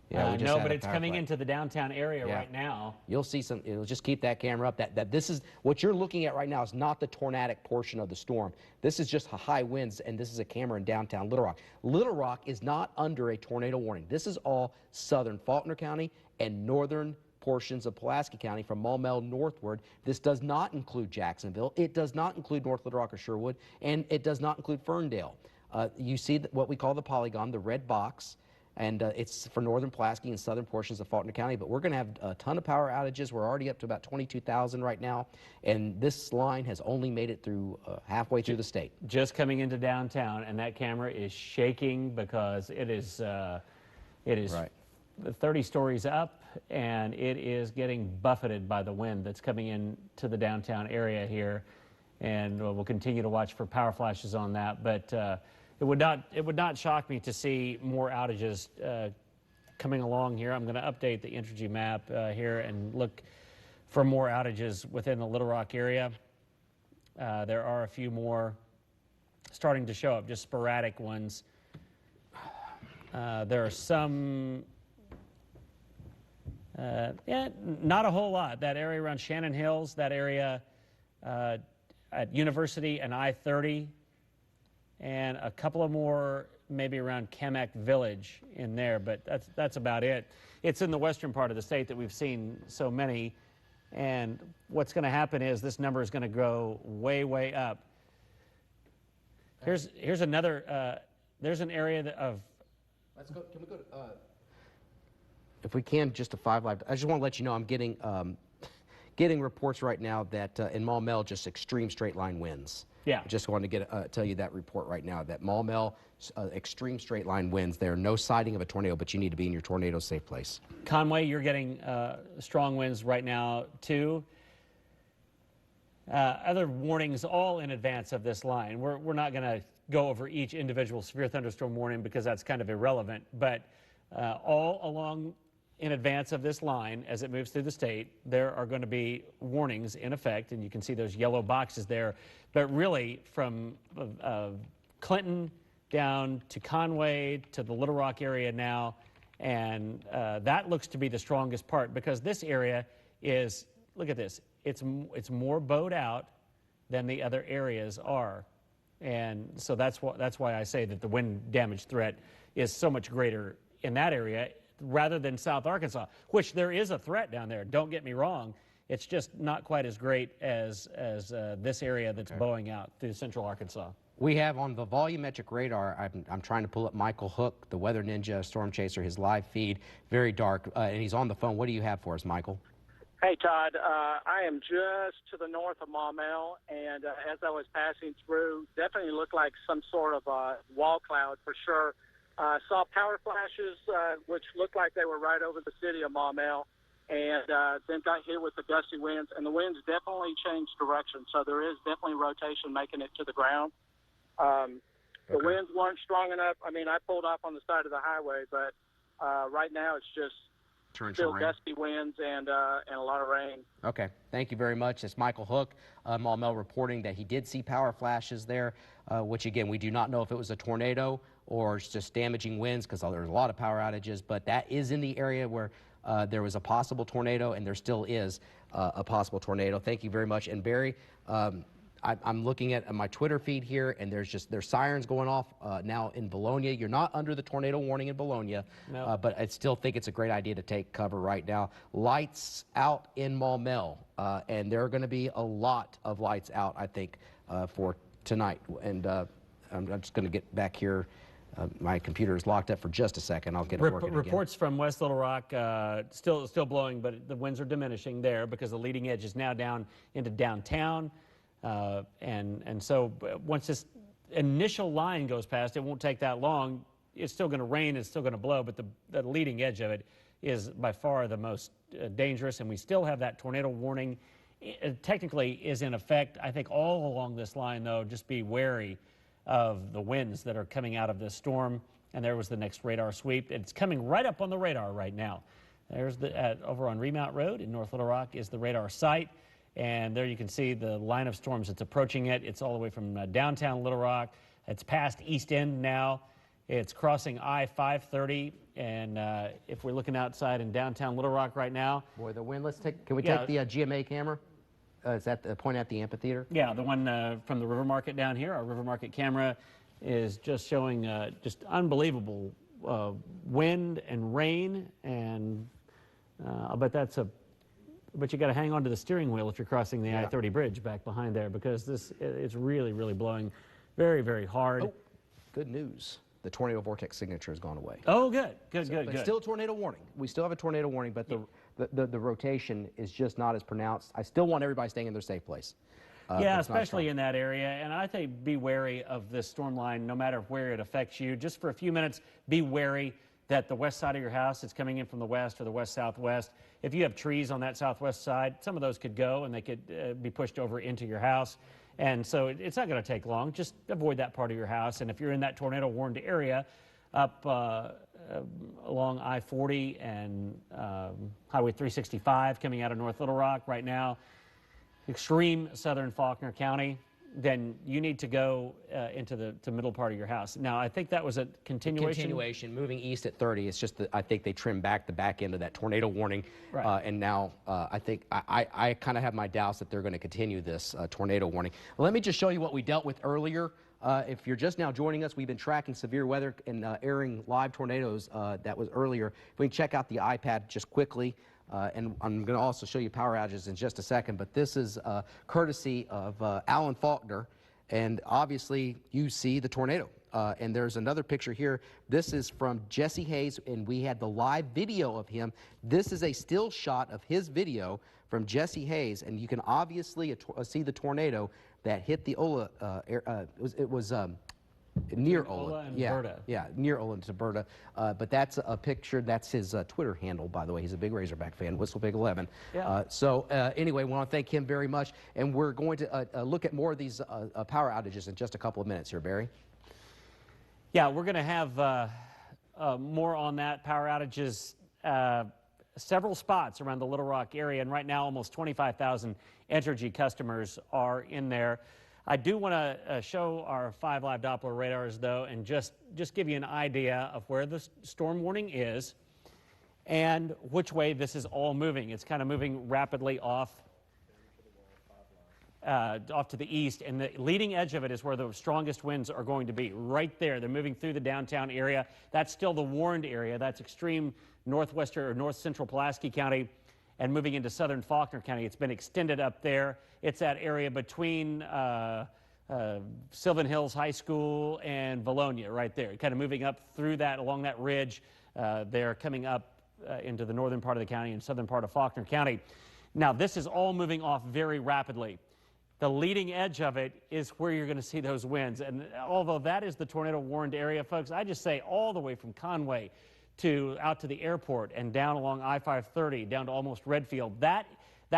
Speaker 1: Yeah,
Speaker 2: no, but it's coming into the downtown area right now.
Speaker 1: You'll see some. It'll just keep that camera up. That this is what you're looking at right now is not the tornadic portion of the storm. This is just high winds, and this is a camera in downtown Little Rock. Little Rock is not under a tornado warning. This is all southern Faulkner County and northern portions of Pulaski County from Maumelle northward. This does not include Jacksonville. It does not include North Little Rock or Sherwood, and it does not include Ferndale. You see what we call the polygon, the red box. And it's for northern Pulaski and southern portions of Faulkner County. But we're going to have a ton of power outages. We're already up to about 22,000 right now. And this line has only made it through halfway through the state.
Speaker 2: Just coming into downtown, and that camera is shaking because it is right. 30 stories up, and it is getting buffeted by the wind that's coming into the downtown area here. And we'll continue to watch for power flashes on that. But it would not shock me to see more outages coming along here. I'm going to update the Entergy map here and look for more outages within the Little Rock area. There are a few more starting to show up, just sporadic ones. There are some, not a whole lot. That area around Shannon Hills, that area at University and I-30, and a couple of more maybe around Kamek Village in there, but that's about it. It's in the western part of the state that we've seen so many, and what's going to happen is this number is going to go way, way up. Here's another, there's an area of...
Speaker 1: Let's go, can we go to, if we can, just to 5 Live. I just want to let you know I'm getting reports right now that in Maumelle, just extreme straight line winds.
Speaker 2: Yeah.
Speaker 1: Just wanted to tell you that report right now, that Maumelle, extreme straight line winds. There are no sighting of a tornado, but you need to be in your tornado safe place.
Speaker 2: Conway, you're getting strong winds right now, too. Other warnings all in advance of this line. We're not going to go over each individual severe thunderstorm warning because that's kind of irrelevant, but all along in advance of this line, as it moves through the state, there are going to be warnings in effect, and you can see those yellow boxes there. But really, from Clinton down to Conway to the Little Rock area now, and that looks to be the strongest part because this area is, look at this, it's more bowed out than the other areas are. And so that's why I say that the wind damage threat is so much greater in that area rather than South Arkansas, which there is a threat down there. Don't get me wrong. It's just not quite as great as this area that's bowing out through central Arkansas.
Speaker 1: We have on the volumetric radar, I'm trying to pull up Michael Hook, the Weather Ninja Storm Chaser, his live feed, very dark, and he's on the phone. What do you have for us, Michael?
Speaker 5: Hey, Todd. I am just to the north of Maumelle, and as I was passing through, definitely looked like some sort of wall cloud for sure. Saw power flashes, which looked like they were right over the city of Maumelle, and then got hit with the gusty winds, and the winds definitely changed direction, so there is definitely rotation making it to the ground. The winds weren't strong enough. I mean, I pulled off on the side of the highway, but right now it's just still gusty winds and a lot of rain.
Speaker 1: Okay, thank you very much. It's Michael Hook, Maumelle, reporting that he did see power flashes there, which again, we do not know if it was a tornado or it's just damaging winds because there's a lot of power outages, but that is in the area where there was a possible tornado, and there still is a possible tornado. Thank you very much. And Barry, I'm looking at my Twitter feed here, and there's sirens going off now in Bologna. You're not under the tornado warning in Bologna,
Speaker 2: No.
Speaker 1: but I still think it's a great idea to take cover right now. Lights out in Maumelle, and there are going to be a lot of lights out, I think, for tonight. And I'm just going to get back here. My computer is locked up for just a second. I'll get it working again.
Speaker 2: Reports from West Little Rock still blowing, but the winds are diminishing there because the leading edge is now down into downtown. And so once this initial line goes past, it won't take that long. It's still going to rain, it's still going to blow, but the leading edge of it is by far the most dangerous, and we still have that tornado warning. It technically is in effect, I think, all along this line, though. Just be wary of the winds that are coming out of this storm. And there was the next radar sweep. It's coming right up on the radar right now. There's over on Remount Road in North Little Rock is the radar site. And there you can see the line of storms that's approaching it. It's all the way from downtown Little Rock. It's past East End now. It's crossing I-530. And if we're looking outside in downtown Little Rock right now.
Speaker 1: Boy, the wind. Can we take the GMA camera? Is that the point at the amphitheater?
Speaker 2: Yeah, the one from the River Market down here. Our River Market camera is just showing just unbelievable wind and rain. And I'll bet but you got to hang on to the steering wheel if you're crossing the I-30 bridge back behind there, because it's really, really blowing very, very hard.
Speaker 1: Oh, good news. The tornado vortex signature has gone away.
Speaker 2: Oh, good. But
Speaker 1: still a tornado warning. We still have a tornado warning, but the rotation is just not as pronounced. I still want everybody staying in their safe place.
Speaker 2: Yeah, especially in that area. And I think be wary of this storm line no matter where it affects you. Just for a few minutes, be wary that the west side of your house is coming in from the west or the west-southwest. If you have trees on that southwest side, some of those could go and they could be pushed over into your house. And so it's not going to take long. Just avoid that part of your house. And if you're in that tornado-warned area up along I-40 and Highway 365 coming out of North Little Rock right now, extreme southern Faulkner County, then you need to go into the middle part of your house. Now, I think that was a continuation.
Speaker 1: Moving east at 30. It's just that I think they trimmed back the back end of that tornado warning.
Speaker 2: Right.
Speaker 1: And now I think I kind of have my doubts that they're going to continue this tornado warning. Let me just show you what we dealt with earlier. If you're just now joining us, we've been tracking severe weather and airing live tornadoes. That was earlier. If we can check out the iPad just quickly. And I'm going to also show you power outages in just a second, but this is courtesy of Alan Faulkner, and obviously you see the tornado. And there's another picture here. This is from Jesse Hayes, and we had the live video of him. This is a still shot of his video from Jesse Hayes, and you can obviously see the tornado that hit the Ola. It was near Ola
Speaker 2: and
Speaker 1: yeah,
Speaker 2: Berta.
Speaker 1: Yeah, near Ola and Berta. But that's a picture. That's his Twitter handle, by the way. He's a big Razorback fan, WhistlePig11.
Speaker 2: Yeah.
Speaker 1: Anyway, we want to thank him very much. And we're going to look at more of these power outages in just a couple of minutes here, Barry.
Speaker 2: Yeah, we're going to have more on that. Power outages, several spots around the Little Rock area. And right now, almost 25,000 Entergy customers are in there. I do want to show our 5 live Doppler radars, though, and just give you an idea of where the storm warning is and which way this is all moving. It's kind of moving rapidly off to the east, and the leading edge of it is where the strongest winds are going to be, right there. They're moving through the downtown area. That's still the warned area. That's extreme northwestern or north central Pulaski County and moving into southern Faulkner County. It's been extended up there. It's that area between Sylvan Hills High School and Valonia right there, kind of moving up through that, along that ridge. They're coming up into the northern part of the county and southern part of Faulkner County. Now, this is all moving off very rapidly. The leading edge of it is where you're going to see those winds. And although that is the tornado warned area, folks, I just say all the way from Conway to out to the airport and down along I-530 down to almost Redfield. That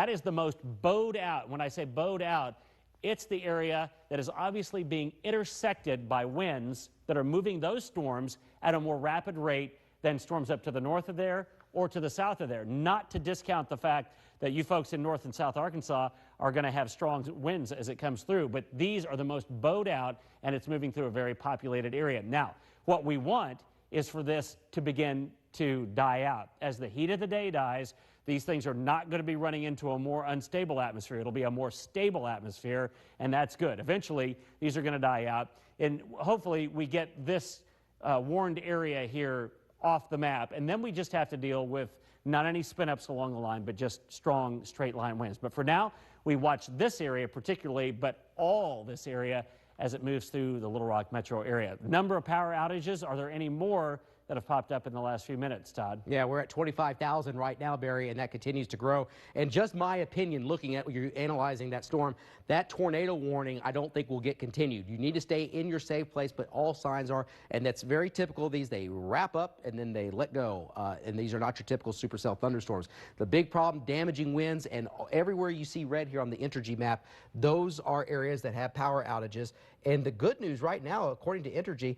Speaker 2: is the most bowed out. When I say bowed out, it's the area that is obviously being intersected by winds that are moving those storms at a more rapid rate than storms up to the north of there or to the south of there. Not to discount the fact that you folks in North and South Arkansas are going to have strong winds as it comes through, but these are the most bowed out, and it's moving through a very populated area. Now, what we want is for this to begin to die out. As the heat of the day dies, these things are not going to be running into a more unstable atmosphere. It'll be a more stable atmosphere, and that's good. Eventually, these are going to die out, and hopefully we get this warned area here off the map, and then we just have to deal with not any spin-ups along the line, but just strong straight-line winds. But for now, we watch this area particularly, but all this area as it moves through the Little Rock metro area. Number of power outages, are there any more that have popped up in the last few minutes, Todd?
Speaker 1: Yeah, we're at 25,000 right now, Barry, and that continues to grow. And just my opinion, looking at you analyzing that storm, that tornado warning I don't think will get continued. You need to stay in your safe place, but all signs are, and that's very typical of these, they wrap up and then they let go. And these are not your typical supercell thunderstorms. The big problem, damaging winds, and everywhere you see red here on the Entergy map, those are areas that have power outages. And the good news right now, according to Entergy,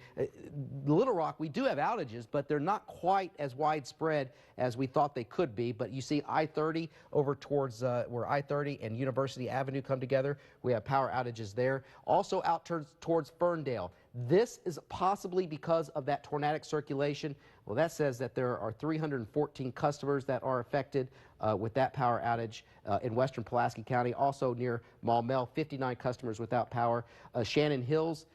Speaker 1: Little Rock, we do have outages, but they're not quite as widespread as we thought they could be. But you see I-30 over towards where I-30 and University Avenue come together. We have power outages there. Also out towards Ferndale. This is possibly because of that tornadic circulation. Well, that says that there are 314 customers that are affected with that power outage in western Pulaski County. Also near Maumelle, 59 customers without power. Shannon Hills,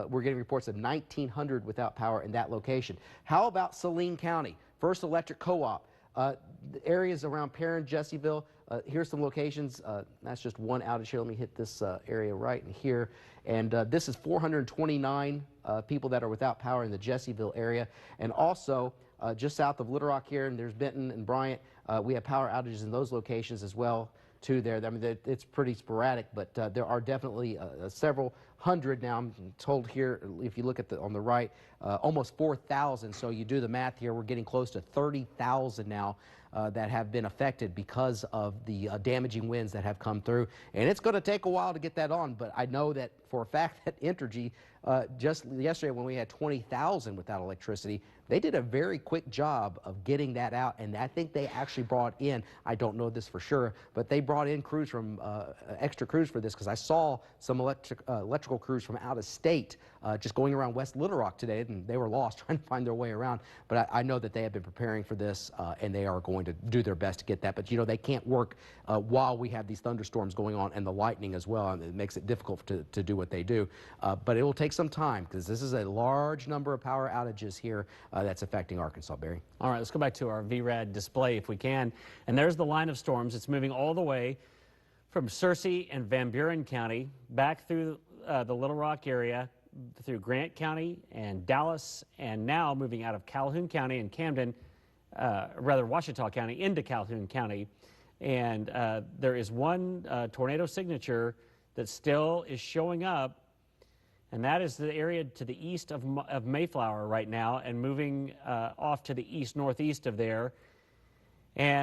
Speaker 1: we're getting reports of 1,900 without power in that location. How about Saline County? First Electric Co-op. The areas around Perrin, Jessieville, here's some locations. That's just one outage here. Let me hit this area right in here. And this is 429 people that are without power in the Jessieville area. And also, just south of Little Rock here, and there's Benton and Bryant, we have power outages in those locations as well, too, there. I mean, it's pretty sporadic, but there are definitely several hundred now. I'm told here, if you look at on the right, almost 4,000. So you do the math here, we're getting close to 30,000 now that have been affected because of the damaging winds that have come through. And it's going to take a while to get that on, but I know that for a fact that Entergy, just yesterday when we had 20,000 without electricity, they did a very quick job of getting that out, and I think they actually brought in, I don't know this for sure, but they brought in crews from, extra crews for this, because I saw some electrical crews from out of state just going around West Little Rock today, and they were lost trying to find their way around. But I know that they have been preparing for this, and they are going to do their best to get that. But, you know, they can't work while we have these thunderstorms going on and the lightning as well, and it makes it difficult to do what they do. But it will take some time, because this is a large number of power outages here that's affecting Arkansas, Barry.
Speaker 2: All right, let's go back to our VRAD display if we can. And there's the line of storms. It's moving all the way from Searcy and Van Buren County back through the Little Rock area, through Grant County and Dallas, and now moving out of Calhoun County and Camden, rather Ouachita County, into Calhoun County. And there is one tornado signature that still is showing up, and that is the area to the east of Mayflower right now, and moving off to the east-northeast of there. And